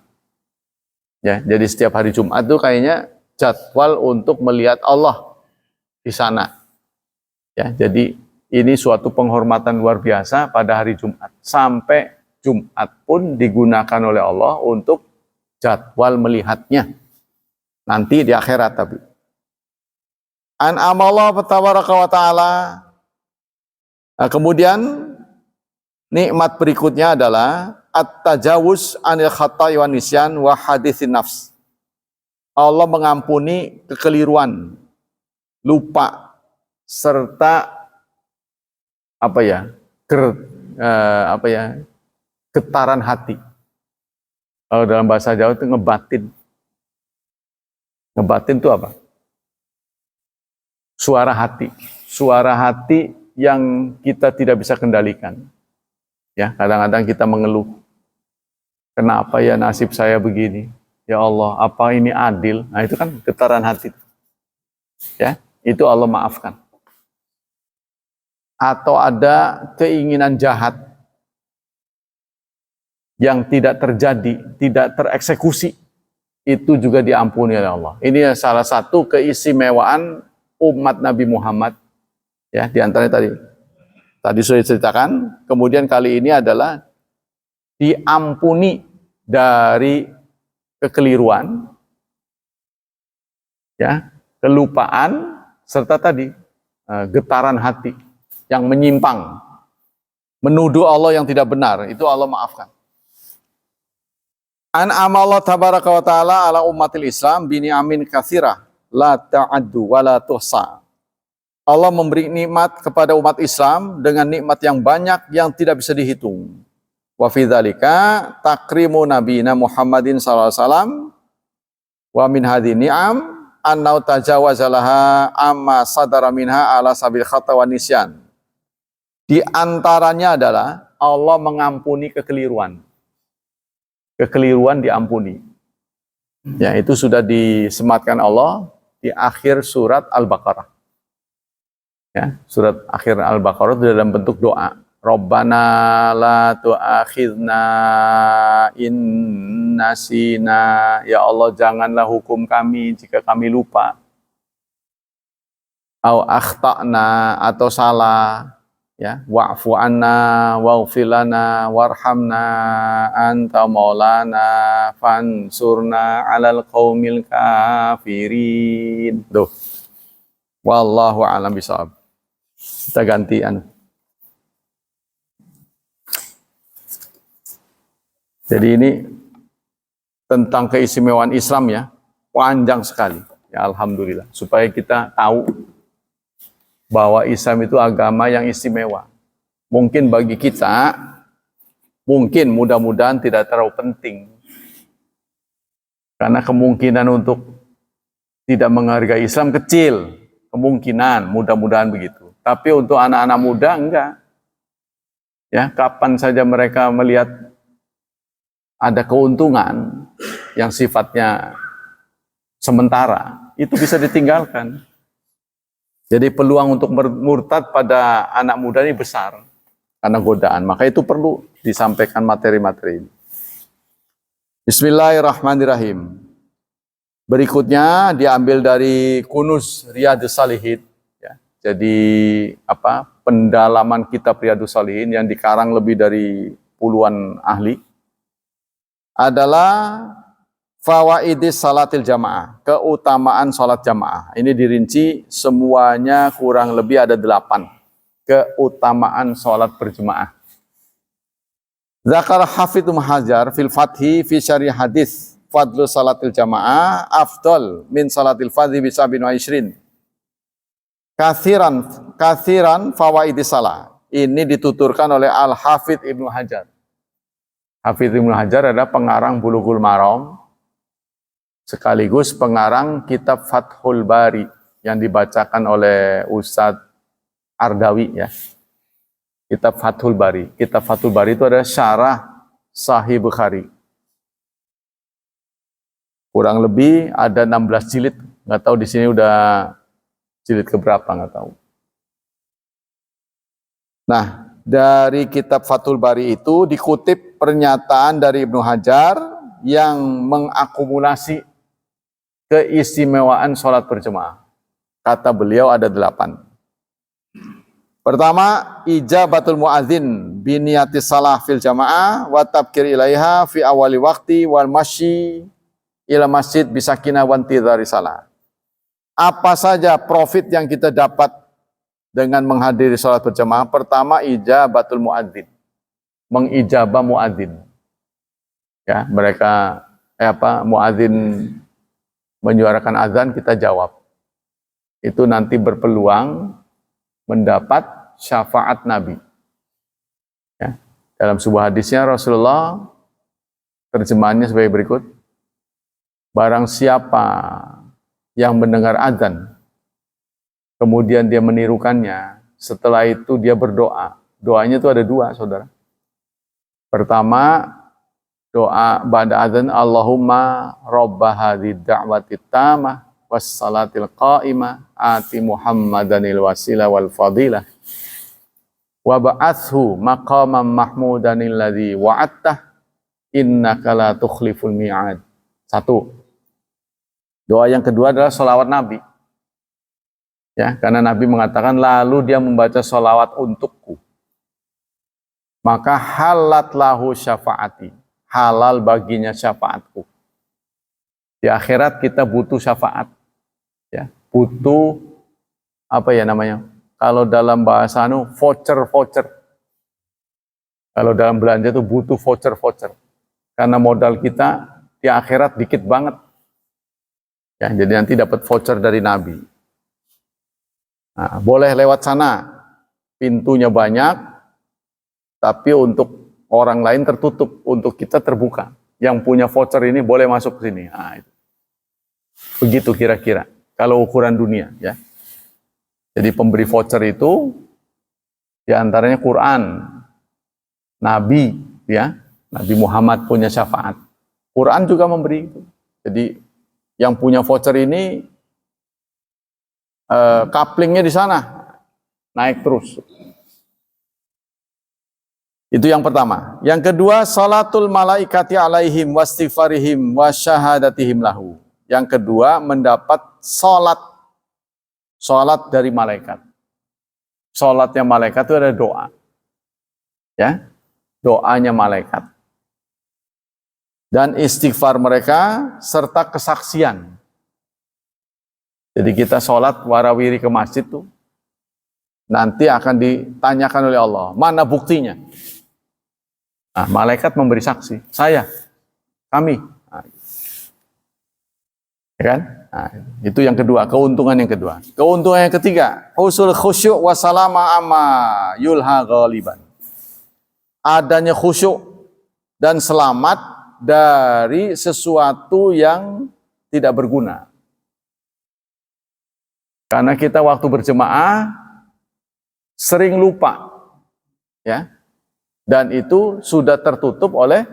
Ya, jadi setiap hari Jumat itu kayaknya jadwal untuk melihat Allah di sana. Ya, jadi ini suatu penghormatan luar biasa pada hari Jumat. Sampai Jumat pun digunakan oleh Allah untuk jadwal melihatnya. Nanti di akhirat tapi. An'amallah tabaraka wa ta'ala. Nah, kemudian nikmat berikutnya adalah at-tajawuz anil khata'i wa nisyan wa haditsin nafs. Allah mengampuni kekeliruan, lupa, serta getaran hati. Kalau dalam bahasa Jawa itu ngebatin. Ngebatin itu apa? Suara hati. Suara hati yang kita tidak bisa kendalikan. Ya, kadang-kadang kita mengeluh. Kenapa ya nasib saya begini? Ya Allah, apa ini adil? Nah, itu kan getaran hati. Ya, itu Allah maafkan. Atau ada keinginan jahat yang tidak terjadi, tidak tereksekusi, itu juga diampuni oleh Allah. Ini salah satu keistimewaan umat Nabi Muhammad. Ya, di antaranya tadi sudah diceritakan. Kemudian kali ini adalah diampuni dari kekeliruan, ya, kelupaan, serta tadi getaran hati yang menyimpang, menuduh Allah yang tidak benar, itu Allah maafkan. An'amallahu tabaraka wa ta'ala ala ummatil Islam bini amin katsirah la ta'addu wa la tuhsa. Allah memberi nikmat kepada umat Islam dengan nikmat yang banyak yang tidak bisa dihitung. Wa fi dzalika takrimu nabiyina Muhammadin sallallahu alaihi wasallam wa min hadhihi ni'am annau tajawazalaha amma sadara minha ala sabil khata wa nisyan. Di antaranya adalah Allah mengampuni kekeliruan. Kekeliruan diampuni. Ya, itu sudah disematkan Allah di akhir surat Al-Baqarah. Ya, surat akhir Al-Baqarah itu dalam bentuk doa. Rabbana la tu'akhidna in nasina. Ya Allah, janganlah hukum kami jika kami lupa. Au akhtana, atau salah. Ya, wa'fu anna waghfir lana warhamna anta maulana fansurna 'alal qaumil kafirin. Tuh. Wallahu a'lam bishawab. Kita gantian. Jadi ini tentang keistimewaan Islam ya, panjang sekali. Ya alhamdulillah, supaya kita tahu bahwa Islam itu agama yang istimewa. Mungkin bagi kita, mungkin mudah-mudahan tidak terlalu penting. Karena kemungkinan untuk tidak menghargai Islam kecil. Kemungkinan, mudah-mudahan begitu. Tapi untuk anak-anak muda, enggak. Ya, kapan saja mereka melihat ada keuntungan yang sifatnya sementara, itu bisa ditinggalkan. Jadi peluang untuk murtad pada anak muda ini besar karena godaan. Maka itu perlu disampaikan materi-materi ini. Bismillahirrahmanirrahim. Berikutnya diambil dari Kunuz Riyadhus Shalihin. Ya. Jadi pendalaman kitab Riyadhus Shalihin yang dikarang lebih dari puluhan ahli adalah fawaidis salatil jamaah, keutamaan salat jamaah. Ini dirinci semuanya kurang lebih ada 8 keutamaan salat berjamaah. Zakar Hafidz Ibnu Hajar fil Fathi fi syarih hadis fadlu salatil jamaah afdal min salatil fardhi bi 27. Kathiran fawaidis salah. Ini dituturkan oleh Al Hafidz Ibnu Hajar. Hafidz Ibnu Hajar adalah pengarang Bulughul Maram sekaligus pengarang kitab Fathul Bari yang dibacakan oleh Ustadz Ardawi ya. Kitab Fathul Bari. Kitab Fathul Bari itu adalah syarah Sahih Bukhari. Kurang lebih ada 16 jilid. Nggak tahu di sini udah jilid keberapa, nggak tahu. Nah, dari kitab Fathul Bari itu dikutip pernyataan dari Ibnu Hajar yang mengakumulasi keistimewaan sholat berjemaah. Kata beliau ada 8. Pertama, ijabatul muadzin biniyatis salah fil jamaah wa tabkir ilaiha fi awali waqti wal masyi ila masjid bisakinah wa intidhari salah. Apa saja profit yang kita dapat dengan menghadiri sholat berjamaah? Pertama, ijabatul muadzin, mengijabah muadzin. Ya, mereka muadzin menyuarakan azan, kita jawab. Itu nanti berpeluang mendapat syafaat Nabi. Ya, dalam sebuah hadisnya Rasulullah terjemahannya sebagai berikut. Barang siapa yang mendengar azan, kemudian dia menirukannya, setelah itu dia berdoa. Doanya itu ada 2, saudara. Pertama, doa ba'da azan, Allahumma robba hadhid da'wati tamah wassalatil qa'imah ati Muhammadanil wasilah wal fadilah wa ba'athu maqaman mahmudanil ladzi wa'attah innaka la tukhliful mi'ad. 1. Doa yang kedua adalah sholawat Nabi. Ya, karena Nabi mengatakan lalu dia membaca sholawat untukku. Maka halat lahu syafaati. Halal baginya syafaatku. Di akhirat kita butuh syafaat. Ya, butuh kalau dalam bahasa voucher. Kalau dalam belanja itu butuh voucher. Karena modal kita di akhirat dikit banget. Ya, jadi nanti dapat voucher dari Nabi. Nah, boleh lewat sana. Pintunya banyak, tapi untuk orang lain tertutup, untuk kita terbuka. Yang punya voucher ini boleh masuk ke sini. Nah, itu. Begitu kira-kira. kalau ukuran dunia, ya. Jadi pemberi voucher itu diantaranya Quran, Nabi, ya, Nabi Muhammad punya syafaat. Quran juga memberi itu. Jadi yang punya voucher ini couplingnya di sana naik terus. Itu yang pertama. Yang kedua, salatul malaikati alaihim wastighfarihim wasyahadatihim lahu. Yang kedua, mendapat salat dari malaikat. Salatnya malaikat itu ada doa. Ya. Doanya malaikat. Dan istighfar mereka serta kesaksian. Jadi kita salat warawiri ke masjid tuh nanti akan ditanyakan oleh Allah, mana buktinya? Nah, malaikat memberi saksi, saya, kami. Nah, ya kan? Nah, itu yang kedua, keuntungan yang kedua. Keuntungan yang ketiga, husul khusyuk wassalama amma yulha ghaliban. Adanya khusyuk dan selamat dari sesuatu yang tidak berguna. Karena kita waktu berjemaah sering lupa, ya. Dan itu sudah tertutup oleh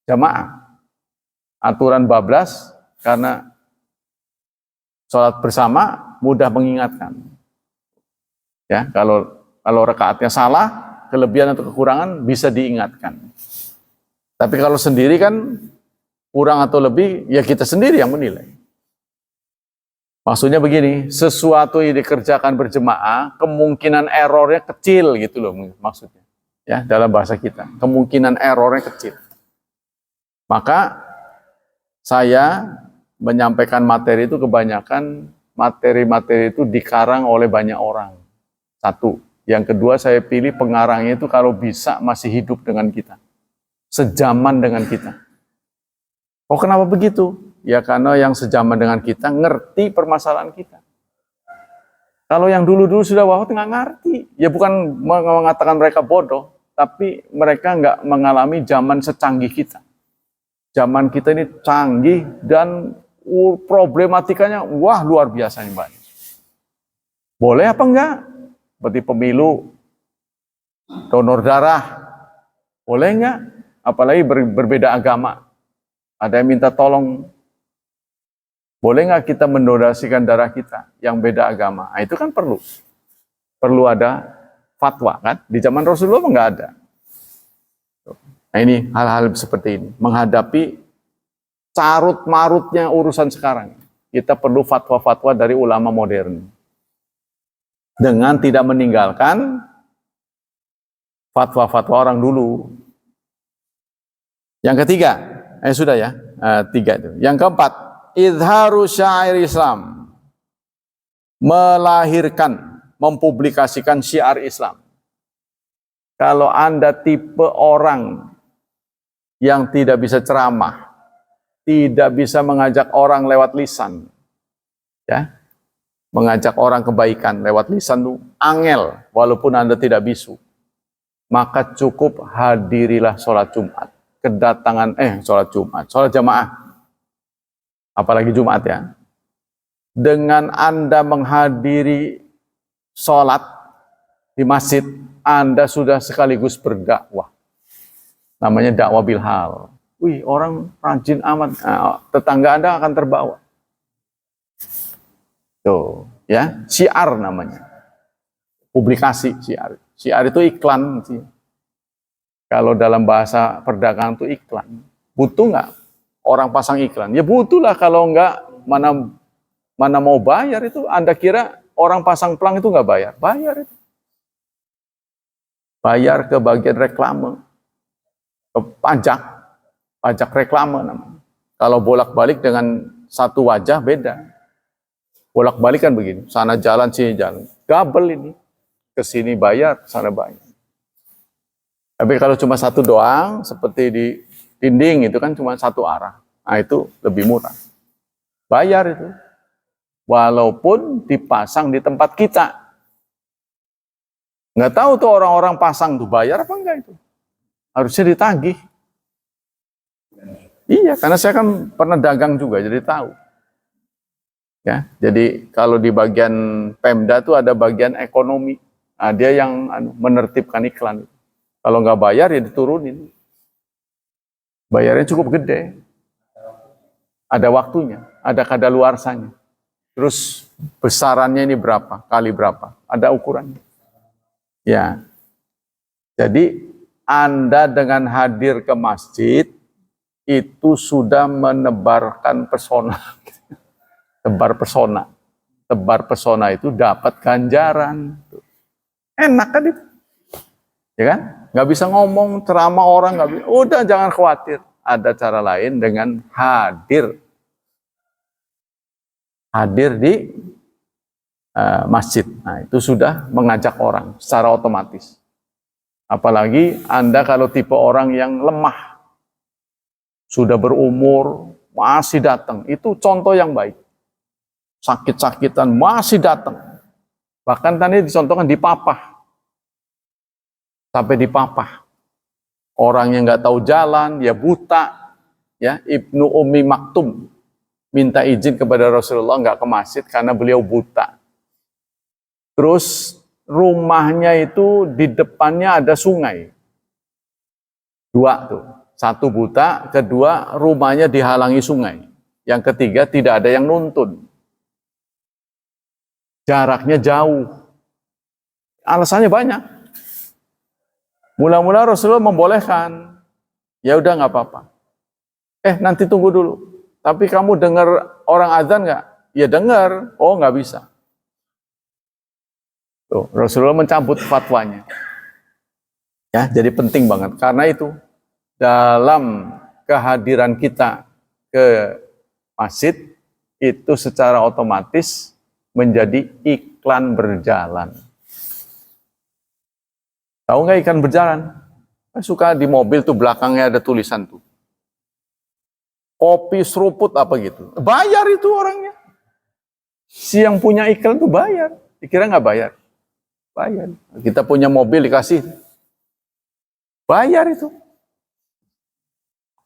jamaah. Aturan bablas karena sholat bersama mudah mengingatkan. Ya, kalau rakaatnya salah, kelebihan atau kekurangan bisa diingatkan. Tapi kalau sendiri kan kurang atau lebih, ya kita sendiri yang menilai. Maksudnya begini, sesuatu yang dikerjakan berjemaah, kemungkinan errornya kecil gitu loh maksudnya. Ya, dalam bahasa kita, kemungkinan errornya kecil. Maka saya menyampaikan materi itu kebanyakan materi-materi itu dikarang oleh banyak orang. Satu. Yang kedua, saya pilih pengarangnya itu kalau bisa masih hidup dengan kita. Sejaman dengan kita. Oh, kenapa begitu? Ya karena yang sejaman dengan kita ngerti permasalahan kita. Kalau yang dulu-dulu sudah wafat nggak ngerti. Ya bukan mengatakan mereka bodoh, tapi mereka nggak mengalami zaman secanggih kita. Zaman kita ini canggih dan problematikanya wah luar biasa nih Mbak. Boleh apa enggak? Seperti pemilu, donor darah, boleh enggak? Apalagi berbeda agama. Ada yang minta tolong, boleh nggak kita mendonasikan darah kita yang beda agama? Nah, itu kan perlu ada fatwa kan? Di zaman Rasulullah nggak ada. Nah ini hal-hal seperti ini menghadapi carut marutnya urusan sekarang. Kita perlu fatwa-fatwa dari ulama modern dengan tidak meninggalkan fatwa-fatwa orang dulu. Yang ketiga, sudah ya, tiga itu. Yang keempat, izharu syair Islam, melahirkan, mempublikasikan syiar Islam. Kalau Anda tipe orang yang tidak bisa ceramah, tidak bisa mengajak orang lewat lisan, ya, mengajak orang kebaikan lewat lisan itu angel, walaupun Anda tidak bisu, maka cukup hadirilah sholat Jumat, sholat jamaah, apalagi Jumat ya. Dengan Anda menghadiri sholat di masjid, Anda sudah sekaligus berdakwah. Namanya dakwah bilhal. Wih, orang rajin amat. Nah, tetangga Anda akan terbawa. Tuh, ya, syiar namanya. Publikasi syiar. Syiar itu iklan sih. Kalau dalam bahasa perdagangan itu iklan. Butuh nggak orang pasang iklan? Ya butuh lah, kalau nggak mana mau bayar itu. Anda kira orang pasang pelang itu nggak bayar? Bayar itu. Bayar ke bagian reklame, ke pajak reklame namanya. Kalau bolak-balik dengan satu wajah beda. Bolak-balik kan begini, sana jalan, sini jalan. Gabel ini. Ke sini bayar, ke sana bayar. Tapi kalau cuma satu doang, seperti di dinding itu kan cuma satu arah. Nah itu lebih murah. Bayar itu. Walaupun dipasang di tempat kita. Nggak tahu tuh orang-orang pasang tuh bayar apa enggak itu. Harusnya ditagih. Iya, karena saya kan pernah dagang juga, jadi tahu. Ya, jadi kalau di bagian Pemda tuh ada bagian ekonomi. Nah, dia yang menertibkan iklan. Kalau nggak bayar ya diturunin. Bayarnya cukup gede. Ada waktunya, ada kadaluarsanya. Terus besarannya ini berapa, kali berapa, ada ukurannya. Ya, jadi Anda dengan hadir ke masjid itu sudah menebarkan pesona. Tebar pesona. Tebar pesona itu dapat ganjaran. Enak kan itu? Ya kan? Nggak bisa ngomong, ceramah orang, nggak bisa. Udah jangan khawatir. Ada cara lain dengan hadir. Hadir di masjid. Nah, itu sudah mengajak orang secara otomatis. Apalagi Anda kalau tipe orang yang lemah, sudah berumur, masih datang. Itu contoh yang baik. Sakit-sakitan masih datang. Bahkan tadi dicontohkan dipapah. Sampai dipapah. Orang yang nggak tahu jalan, ya buta. Ya, Ibnu Ummi Maktum minta izin kepada Rasulullah nggak ke masjid karena beliau buta. Terus rumahnya itu di depannya ada sungai. Dua tuh. Satu buta, kedua rumahnya dihalangi sungai. Yang ketiga tidak ada yang nuntun. Jaraknya jauh. Alasannya banyak. Mula-mula Rasulullah membolehkan. Ya udah nggak apa-apa. Nanti tunggu dulu. Tapi kamu dengar orang azan nggak? Ya dengar. Oh nggak bisa. Tuh, Rasulullah mencabut fatwanya. Ya, jadi penting banget. Karena itu dalam kehadiran kita ke masjid itu secara otomatis menjadi iklan berjalan. Tahu nggak iklan berjalan? Suka di mobil tuh belakangnya ada tulisan tuh. Kopi seruput apa gitu. Bayar itu orangnya. Si yang punya iklan tuh bayar. Dikira nggak bayar? Bayar. Kita punya mobil dikasih. Bayar itu.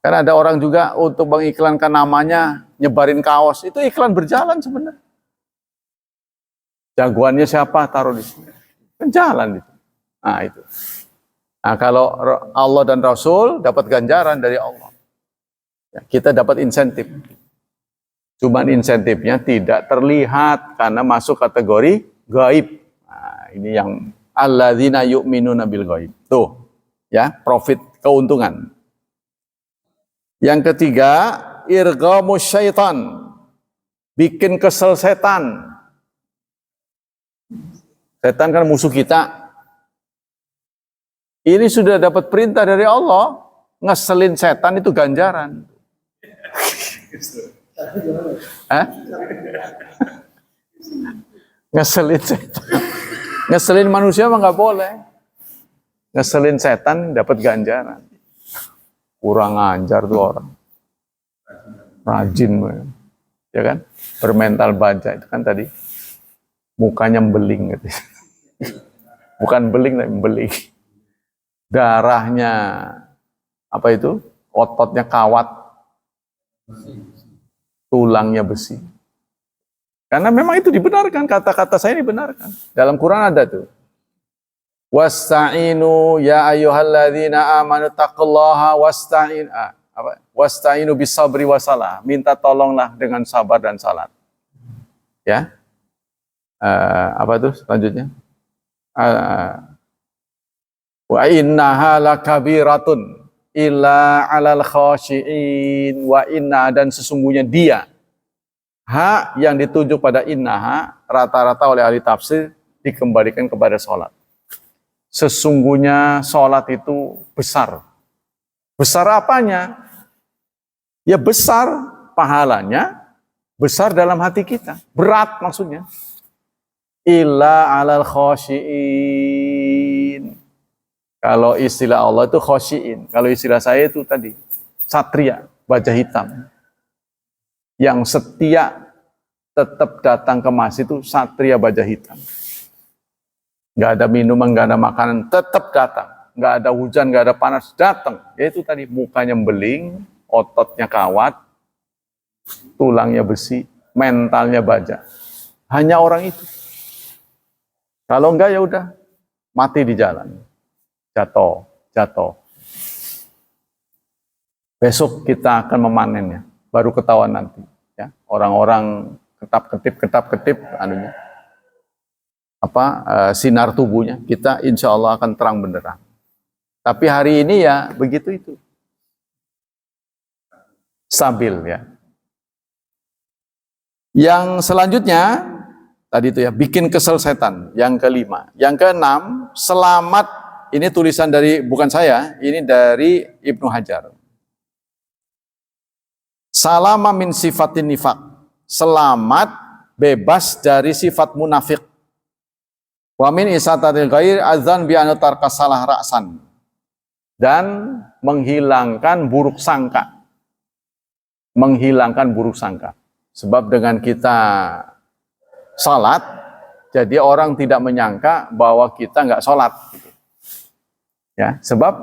Karena ada orang juga untuk mengiklankan namanya, nyebarin kaos. Itu iklan berjalan sebenarnya. Jagoannya siapa? Taruh di sini. Kan jalan itu. Nah itu. Nah kalau Allah dan Rasul dapat ganjaran dari Allah. Ya, kita dapat insentif. Cuman insentifnya tidak terlihat karena masuk kategori gaib. Nah, ini yang alladzina yu'minuna bil gaib. Tuh, ya, profit, keuntungan. Yang ketiga, irghamus syaitan. Bikin kesel setan. Setan kan musuh kita. Ini sudah dapat perintah dari Allah, ngeselin setan itu ganjaran. Ngeselin setan. Ngeselin manusia mah nggak boleh. Ngeselin setan dapat ganjaran. Kurang ajar tuh orang. Rajin, ya kan? Bermental baja itu kan tadi. Mukanya beling gitu. Bukan beling, tapi beling. Darahnya apa itu? Ototnya kawat. Tulangnya besi. Karena memang itu dibenarkan, kata-kata saya dibenarkan. Dalam Quran ada tuh. Wasta'inu ya ayyuhalladzina amanu taqullaha wasta'inu bisabri wasalah. Minta tolonglah dengan sabar dan salat. Ya. Apa tuh selanjutnya? Wa innaha lakabiratun illa 'alal khashiin wa inna, dan sesungguhnya dia, ha yang ditunjuk pada innaha rata-rata oleh ahli tafsir dikembalikan kepada sholat. Sesungguhnya sholat itu besar. Besar apanya? Ya besar pahalanya, besar dalam hati kita. Berat maksudnya. Illa 'alal khashiin. Kalau istilah Allah itu khashiin. Kalau istilah saya itu tadi satria, baja hitam. Yang setia tetap datang ke masjid itu satria baja hitam. Nggak ada minuman, nggak ada makanan, tetap datang. Nggak ada hujan, nggak ada panas, datang. Yaitu tadi mukanya beling, ototnya kawat, tulangnya besi. mentalnya baja. Hanya orang itu. Kalau enggak ya udah mati di jalan. Jatuh. Besok kita akan memanennya. Baru ketahuan nanti. Ya, orang-orang ketap-ketip anunya. Sinar tubuhnya. Kita insya Allah akan terang benderang. Tapi hari ini ya begitu itu. Stabil ya. Yang selanjutnya tadi itu ya, bikin kesel setan. Yang kelima. Yang keenam, selamat. Ini tulisan dari, bukan saya, ini dari Ibnu Hajar. Salama min sifatin nifaq. Selamat, bebas dari sifat munafik. Wa min isatatil ghair adzan bi an tarka salah ra'san. Dan menghilangkan buruk sangka. Menghilangkan buruk sangka. Sebab dengan kita salat, jadi orang tidak menyangka bahwa kita nggak salat. Gitu. Ya, sebab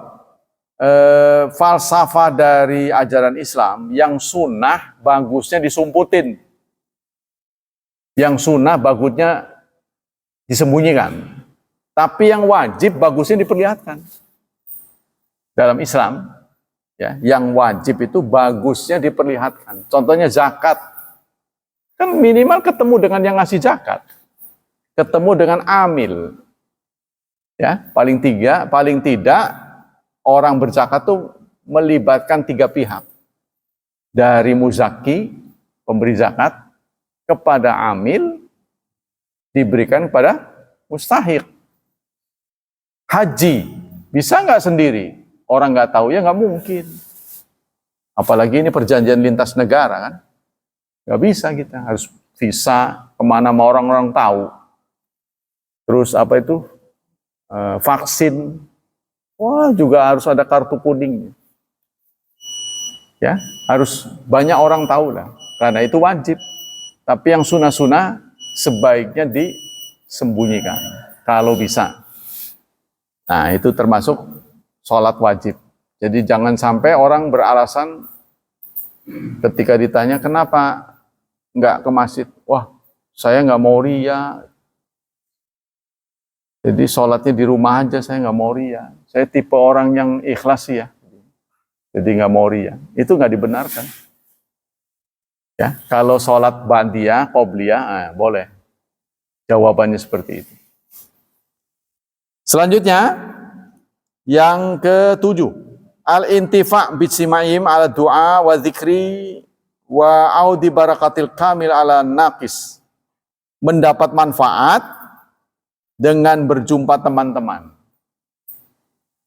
falsafah dari ajaran Islam yang sunnah bagusnya disumputin, yang sunnah bagusnya disembunyikan, tapi yang wajib bagusnya diperlihatkan. Dalam Islam, ya, yang wajib itu bagusnya diperlihatkan. Contohnya zakat, kan minimal ketemu dengan yang ngasih zakat, ketemu dengan amil. Ya, paling tidak orang berzakat tuh melibatkan 3 pihak. Dari muzaki, pemberi zakat, kepada amil, diberikan kepada mustahiq. Haji, bisa nggak sendiri? Orang nggak tahu ya nggak mungkin. Apalagi ini perjanjian lintas negara kan. Nggak bisa kita, harus visa kemana mau orang-orang tahu. Terus vaksin, wah juga harus ada kartu kuning. Ya, harus banyak orang tahu lah, karena itu wajib. Tapi yang sunah-sunah sebaiknya disembunyikan, kalau bisa. Nah, itu termasuk sholat wajib. Jadi jangan sampai orang beralasan ketika ditanya kenapa nggak ke masjid, wah saya nggak mau riya. Jadi sholatnya di rumah aja, saya nggak mau riya. Saya tipe orang yang ikhlas ya. Jadi nggak mau riya. Itu nggak dibenarkan. Ya, kalau sholat ba'diyah, qobliyah, boleh. Jawabannya seperti itu. Selanjutnya, yang ke-7. Al-intifa' bitsimaim ala du'a wa dzikri wa audi barakatil kamil ala naqis. Mendapat manfaat dengan berjumpa teman-teman.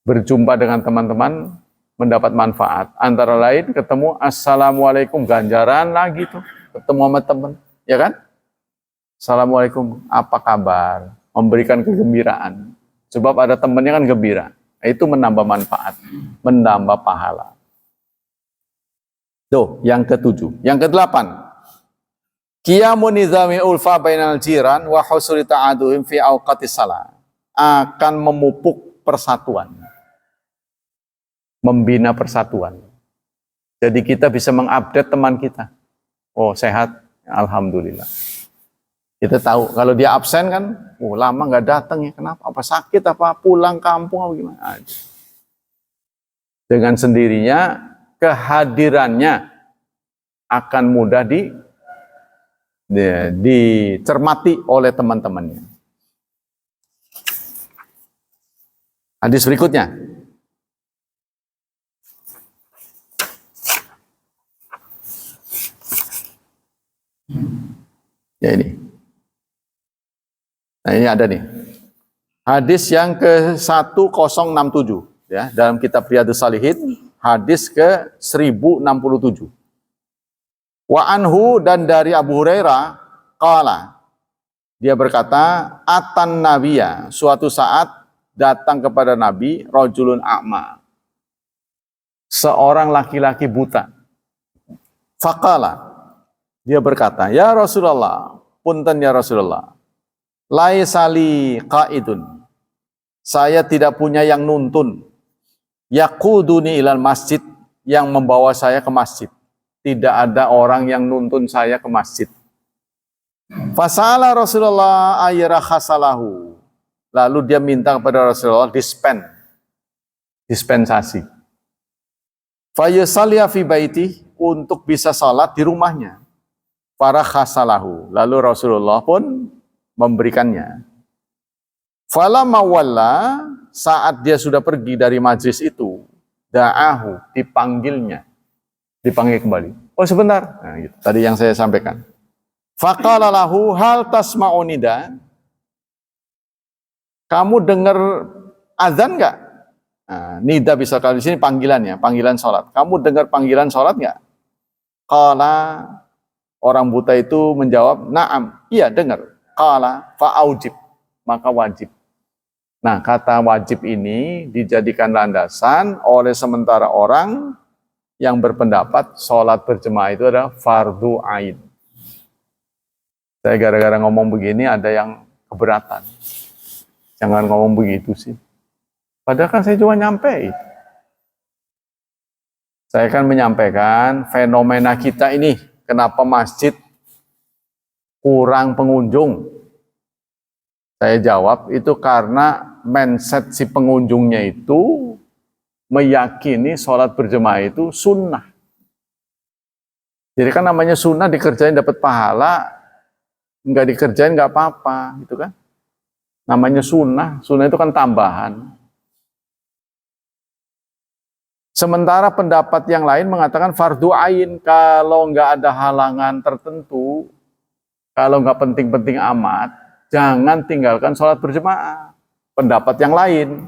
Berjumpa dengan teman-teman mendapat manfaat. Antara lain ketemu assalamualaikum, ganjaran lagi tuh. Ketemu sama teman, ya kan? Assalamualaikum, apa kabar? Memberikan kegembiraan. Sebab ada temannya kan gembira. Itu menambah manfaat, menambah pahala. Tuh, yang ke-7. Yang ke-8. Qiyamun nizamil ulfa bainal jiran wa husuli ta'aduhim fi awqatis salah. Akan memupuk persatuan. Membina persatuan. Jadi kita bisa mengupdate teman kita. Oh, sehat, alhamdulillah. Kita tahu kalau dia absen kan, lama nggak datang ya, kenapa? Apa sakit, apa pulang kampung, apa gimana? Dengan sendirinya kehadirannya akan mudah dicermati oleh teman-temannya. Hadis berikutnya. Ya ini. Nah ini ada nih. Hadis yang ke-1067 ya, dalam kitab Riyadhus Shalihin, hadis ke-1067. Wa anhu, dan dari Abu Hurairah qala, dia berkata, atan nabiyya, suatu saat datang kepada Nabi rajulun a'ma, seorang laki-laki buta. Faqala, dia berkata, ya Rasulullah, punten ya Rasulullah, laisali qaidun, saya tidak punya yang nuntun, yaquduni ilal masjid, yang membawa saya ke masjid. Tidak ada orang yang nuntun saya ke masjid. Fasala Rasulullah ayyarahsalahu. Lalu dia minta kepada Rasulullah dispensasi. Fayusalliya fi baiti, untuk bisa salat di rumahnya. Para khasalahu. Lalu Rasulullah pun memberikannya. Falamma walla, saat dia sudah pergi dari majlis itu, da'ahu, dipanggilnya. Dipanggil kembali. Oh sebentar. Nah, gitu. Tadi yang saya sampaikan. Faqala lahu hal tasma'u nida? Kamu dengar azan enggak? Nah, nida bisa kalau di sini panggilannya, panggilan sholat. Kamu dengar panggilan sholat enggak? Qala, orang buta itu menjawab, na'am, iya dengar. Qala fa'aujib, maka wajib. Nah, kata wajib ini dijadikan landasan oleh sementara orang yang berpendapat sholat berjemaah itu adalah fardu ain. Saya gara-gara ngomong begini ada yang keberatan. Jangan ngomong begitu sih. Padahal kan saya cuma nyampe. Saya kan menyampaikan fenomena kita ini. Kenapa masjid kurang pengunjung? Saya jawab itu karena mindset si pengunjungnya itu meyakini sholat berjemaah itu sunnah. Jadi kan namanya sunnah, dikerjain dapat pahala, nggak dikerjain nggak apa-apa, gitu kan? Namanya sunnah, sunnah itu kan tambahan. Sementara pendapat yang lain mengatakan fardu ain, kalau nggak ada halangan tertentu, kalau nggak penting-penting amat, jangan tinggalkan sholat berjemaah. Pendapat yang lain.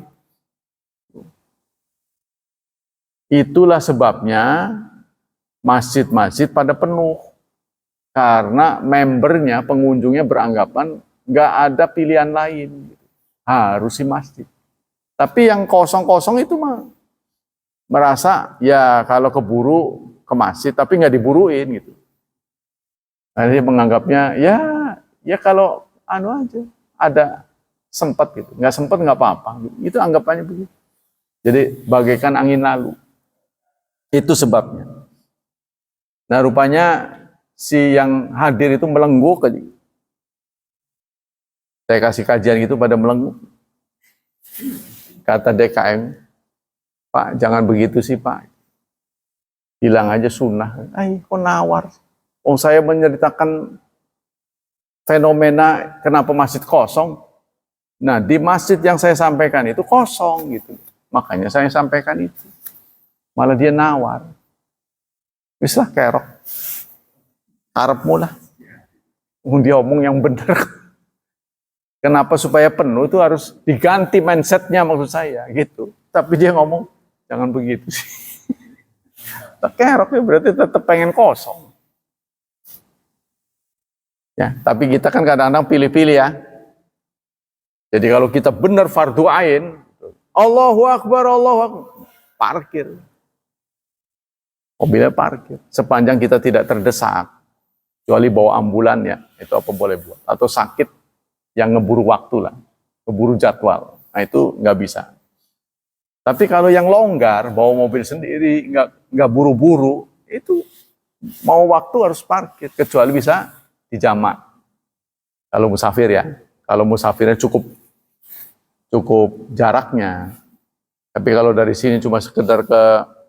Itulah sebabnya masjid-masjid pada penuh. Karena membernya, pengunjungnya beranggapan nggak ada pilihan lain. Harus di masjid. Tapi yang kosong-kosong itu mah merasa ya kalau keburu ke masjid tapi nggak diburuin gitu. Nah, dia menganggapnya ya kalau anu aja ada sempat gitu, nggak sempat nggak apa-apa. Itu anggapannya begitu. Jadi bagaikan angin lalu. Itu sebabnya. Nah rupanya si yang hadir itu melengguk aja. Saya kasih kajian gitu pada melengguk. Kata DKM, Pak, jangan begitu sih Pak. Bilang aja sunnah. Kok nawar? Saya menceritakan fenomena kenapa masjid kosong. Nah, di masjid yang saya sampaikan itu kosong gitu. Makanya saya sampaikan itu. Malah dia nawar. Bisa kerok. Harapmu lah. Dia omong yang benar. Kenapa supaya penuh itu harus diganti mindsetnya maksud saya gitu. Tapi dia ngomong, jangan begitu sih. Kerok ya berarti tetap pengen kosong. Ya, tapi kita kan kadang-kadang pilih-pilih ya. Jadi kalau kita benar fardu ain, Allahu Akbar, parkir. Mobilnya parkir. Sepanjang kita tidak terdesak, kecuali bawa ambulan ya, itu apa boleh buat. Atau sakit yang ngeburu waktu lah, ngeburu jadwal. Nah itu nggak bisa. Tapi kalau yang longgar, bawa mobil sendiri, nggak buru-buru, itu mau waktu harus parkir, kecuali bisa dijamak. Kalau musafir ya, kalau musafirnya cukup jaraknya. Tapi kalau dari sini cuma sekedar ke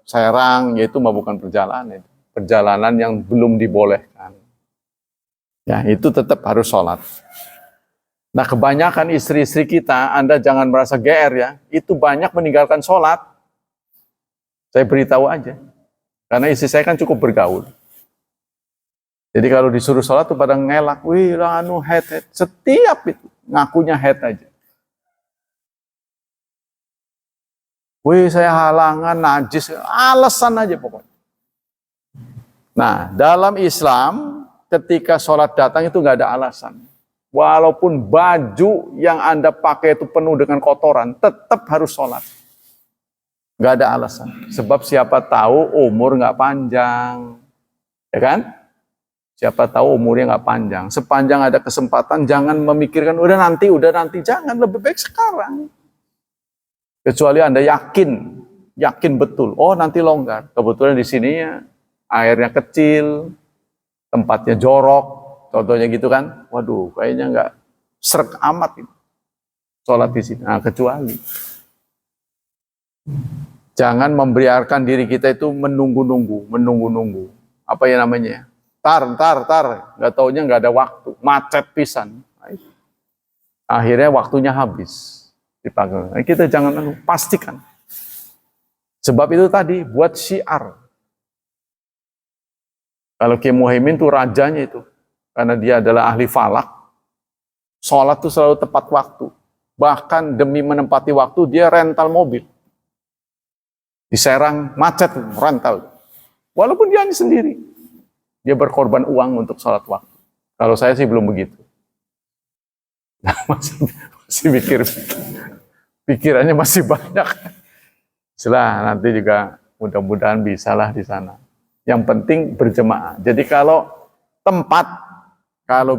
Serang, yaitu mah bukan perjalanan yang belum dibolehkan. Ya itu tetap harus sholat. Nah kebanyakan istri-istri kita, Anda jangan merasa GR ya, itu banyak meninggalkan sholat. Saya beritahu aja. Karena istri saya kan cukup bergaul. Jadi kalau disuruh sholat tuh pada ngelak, wih anu head. Setiap itu ngakunya head aja. Wih saya halangan, najis, alasan aja pokoknya. Nah dalam Islam ketika sholat datang itu nggak ada alasan. Walaupun baju yang Anda pakai itu penuh dengan kotoran, tetap harus sholat. Nggak ada alasan. Sebab siapa tahu umur nggak panjang. Ya kan? Siapa tahu umurnya nggak panjang. Sepanjang ada kesempatan, jangan memikirkan, udah nanti. Jangan, lebih baik sekarang. Kecuali Anda yakin betul. Oh nanti longgar. Kebetulan di sini ya, airnya kecil, tempatnya jorok. contohnya gitu kan, waduh kayaknya nggak srek amat itu sholat di sini. Nah, kecuali jangan membiarkan diri kita itu menunggu. Apa ya namanya? Tar, nggak taunya nggak ada waktu, macet pisan. Akhirnya waktunya habis dipanggil. Nah, kita jangan pastikan. Sebab itu tadi buat syiar. Kalau Kiai Muhaimin itu rajanya itu, karena dia adalah ahli falak, sholat itu selalu tepat waktu. Bahkan demi menempati waktu dia rental mobil. Di Serang macet, rental. Walaupun dia hanya sendiri. Dia berkorban uang untuk sholat waktu. Kalau saya sih belum begitu. masih pikirannya masih banyak. Setelah nanti juga mudah-mudahan bisalah di sana. Yang penting berjemaah. Jadi kalau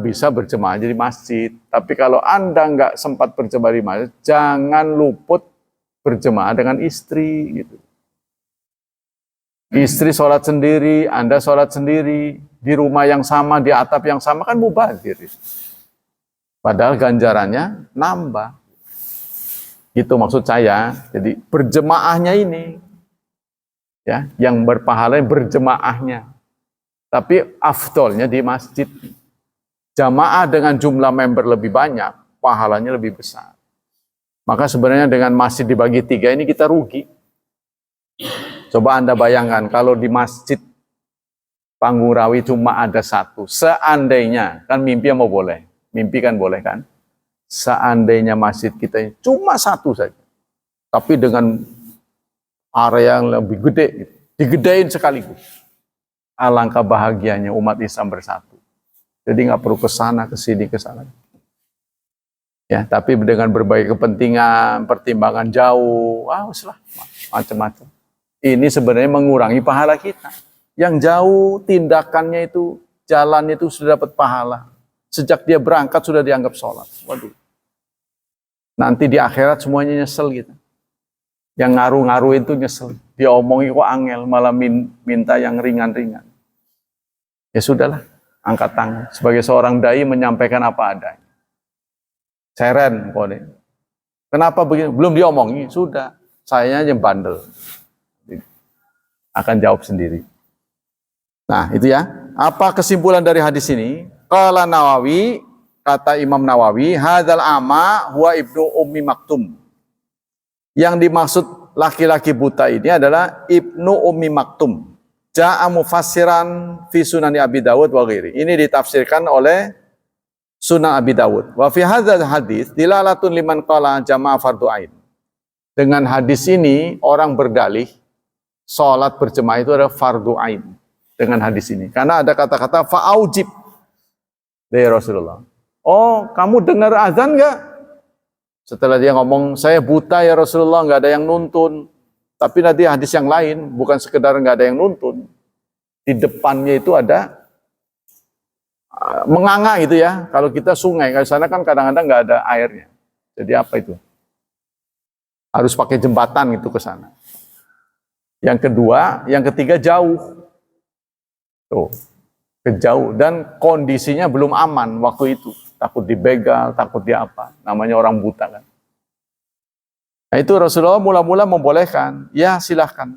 bisa berjemaah jadi masjid. Tapi kalau Anda nggak sempat berjemaah di masjid, jangan luput berjemaah dengan istri. Gitu. Istri sholat sendiri, Anda sholat sendiri, di rumah yang sama, di atap yang sama kan mubazir. Padahal ganjarannya nambah. Itu maksud saya. Jadi berjemaahnya ini. Ya, yang berpahala berjemaahnya. Tapi afdolnya di masjid. Jamaah dengan jumlah member lebih banyak, pahalanya lebih besar. Maka sebenarnya dengan masjid dibagi 3 ini kita rugi. Coba Anda bayangkan kalau di masjid Panggurawi cuma ada 1. Seandainya, kan mimpi mau boleh. Mimpi kan boleh kan? Seandainya masjid kita cuma 1 saja. Tapi dengan area yang lebih gede, gitu. Digedein sekaligus. Alangkah bahagianya umat Islam bersatu. Jadi nggak perlu ke sana, ke sini, ke sana. Ya, tapi dengan berbagai kepentingan, pertimbangan jauh, macam-macam. Ini sebenarnya mengurangi pahala kita. Yang jauh tindakannya itu, jalannya itu sudah dapat pahala. Sejak dia berangkat sudah dianggap sholat. Waduh. Nanti di akhirat semuanya nyesel gitu. Yang ngaruh-ngaruh itu nyesel. Dia omongi kok angel, malah minta yang ringan-ringan. Ya sudahlah, angkat tangan. Sebagai seorang dai menyampaikan apa adanya. Seren kok nih. Kenapa begini? Belum diomongi, sudah. Sayanya aja bandel. Akan jawab sendiri. Nah, itu ya. Apa kesimpulan dari hadis ini? Qala Nawawi, kata Imam Nawawi, hadzal ama huwa ibnu ummi maktum. Yang dimaksud laki-laki buta ini adalah Ibnu Ummi Maktum. Ja'a mufassiran fi Sunan Abi Dawud wa ghairi. Ini ditafsirkan oleh Sunan Abi Dawud. Wa fi hadzal hadis dilalatun liman qala jama'a fardhu ain. Dengan hadis ini orang berdalih salat berjemaah itu adalah fardhu ain. Dengan hadis ini. Karena ada kata-kata fa'aujib dari Rasulullah. Oh, kamu dengar azan enggak? Setelah dia ngomong, saya buta ya Rasulullah, nggak ada yang nuntun. Tapi nanti hadis yang lain, bukan sekedar nggak ada yang nuntun. Di depannya itu ada menganga gitu ya. Kalau kita sungai, kalau sana kan kadang-kadang nggak ada airnya. Jadi apa itu? Harus pakai jembatan gitu ke sana. Yang kedua, yang ketiga jauh. Tuh, kejauh. Dan kondisinya belum aman waktu itu. Takut dibegal, takut dia apa. Namanya orang buta kan. Nah itu Rasulullah mula-mula membolehkan. Ya silahkan.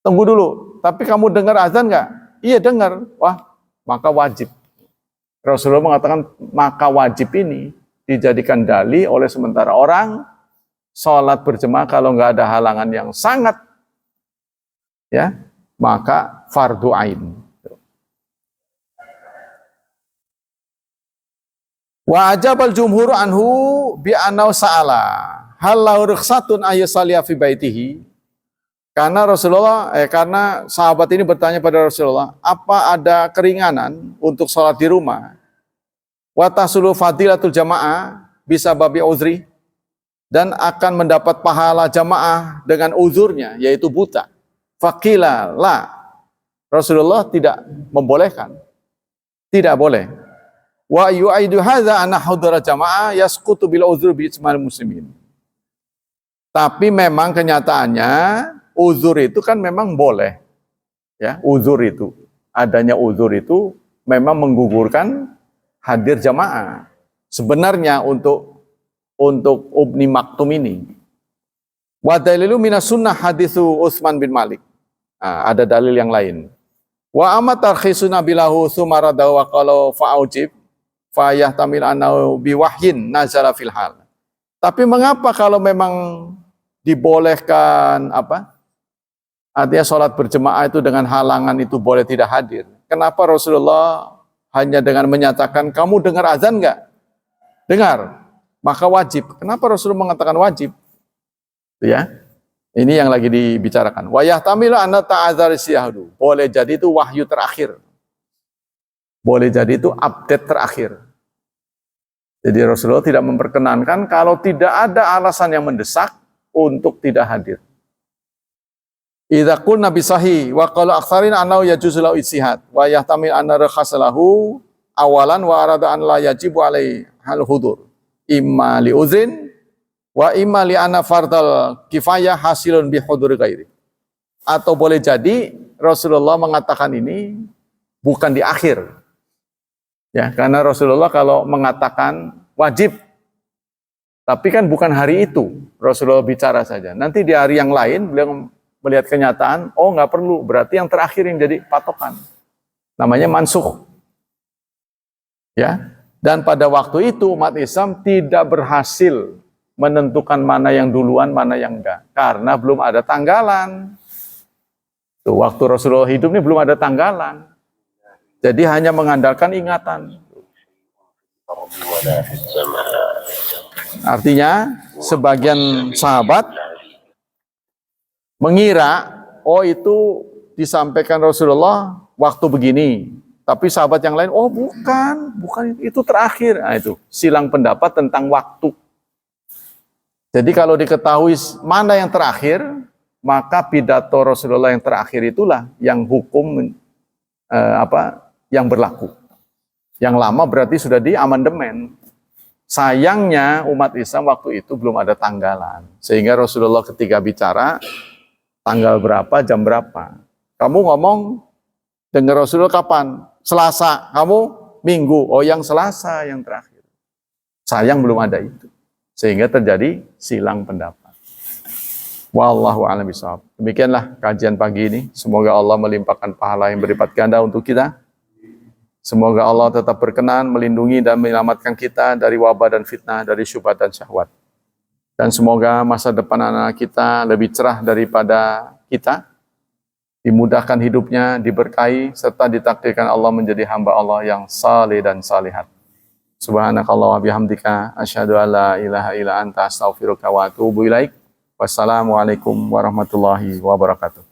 Tunggu dulu. Tapi kamu dengar azan nggak? Iya dengar. Wah, maka wajib. Rasulullah mengatakan maka wajib ini dijadikan dalih oleh sementara orang sholat berjemaah kalau nggak ada halangan yang sangat. Ya, maka fardu ain. Wa ajabal jumhur anhu bi anau sa'ala hal lahu rukhsatun ayyusaliya fi baitihi. Karena karena sahabat ini bertanya pada Rasulullah, apa ada keringanan untuk sholat di rumah? Wa tasulu fadilatul jamaah bisa babi uzri, dan akan mendapat pahala jamaah dengan uzurnya, yaitu buta. Faqila la. Rasulullah tidak membolehkan. Tidak boleh. Wa yu'aidu hadza anna hudura jamaah yasqutu bil uzur bi ijmal muslimin. Tapi memang kenyataannya uzur itu kan memang boleh. Ya, uzur itu. Adanya uzur itu memang menggugurkan hadir jamaah. Sebenarnya untuk Ibnu Maktum ini. Wa dalilu minas sunnah haditsu Utsman bin Malik. Nah, ada dalil yang lain. Wa amat tarkhisuna bilahu sumarada wa qala fa'ujib fa yahtamil annahu biwahyin nazala fil hal. Tapi mengapa kalau memang dibolehkan artinya sholat berjemaah itu dengan halangan itu boleh tidak hadir? Kenapa Rasulullah hanya dengan menyatakan kamu dengar azan enggak? Dengar, maka wajib. Kenapa Rasulullah mengatakan wajib? Ya, ini yang lagi dibicarakan. Wa yahtamilu anna ta'adzar syahdu. Boleh jadi itu wahyu terakhir. Boleh jadi itu update terakhir. Jadi Rasulullah tidak memperkenankan kalau tidak ada alasan yang mendesak untuk tidak hadir. Idza qulna bi sahih wa qala aktsarin annahu yajuzu lahu ijtihad wa yahtamil anna rakhasalahu awalan wa arada an la yajibu alaihi hal hudur imma li uzrin wa imma li anna fardal kifayah hasilun bi huduri ghairi. Atau boleh jadi Rasulullah mengatakan ini bukan di akhir. Ya, karena Rasulullah kalau mengatakan wajib, tapi kan bukan hari itu Rasulullah bicara saja. Nanti di hari yang lain beliau melihat kenyataan, oh nggak perlu, berarti yang terakhir yang jadi patokan. Namanya mansukh. Ya, dan pada waktu itu umat Islam tidak berhasil menentukan mana yang duluan, mana yang enggak, karena belum ada tanggalan. Tuh, waktu Rasulullah hidup ini belum ada tanggalan. Jadi hanya mengandalkan ingatan. Artinya sebagian sahabat mengira, oh itu disampaikan Rasulullah waktu begini. Tapi sahabat yang lain, oh bukan itu terakhir. Nah itu, silang pendapat tentang waktu. Jadi kalau diketahui mana yang terakhir, maka pidato Rasulullah yang terakhir itulah yang hukum yang berlaku. Yang lama berarti sudah di amandemen. Sayangnya umat Islam waktu itu belum ada tanggalan. Sehingga Rasulullah ketika bicara, tanggal berapa, jam berapa. Kamu ngomong, dengar Rasulullah kapan? Selasa. Kamu Minggu. Oh yang Selasa yang terakhir. Sayang belum ada itu. Sehingga terjadi silang pendapat. Wallahu a'lam bishawab. Demikianlah kajian pagi ini. Semoga Allah melimpahkan pahala yang berlipat ganda untuk kita. Semoga Allah tetap berkenan melindungi dan menyelamatkan kita dari wabah dan fitnah, dari syubhat dan syahwat. Dan semoga masa depan anak kita lebih cerah daripada kita, dimudahkan hidupnya, diberkahi, serta ditakdirkan Allah menjadi hamba Allah yang saleh dan salihat. Subhanakallah wa bihamdika, asyhadu an la ilaha illa anta astaghfiruka wa atubu ilaik. Wassalamualaikum warahmatullahi wabarakatuh.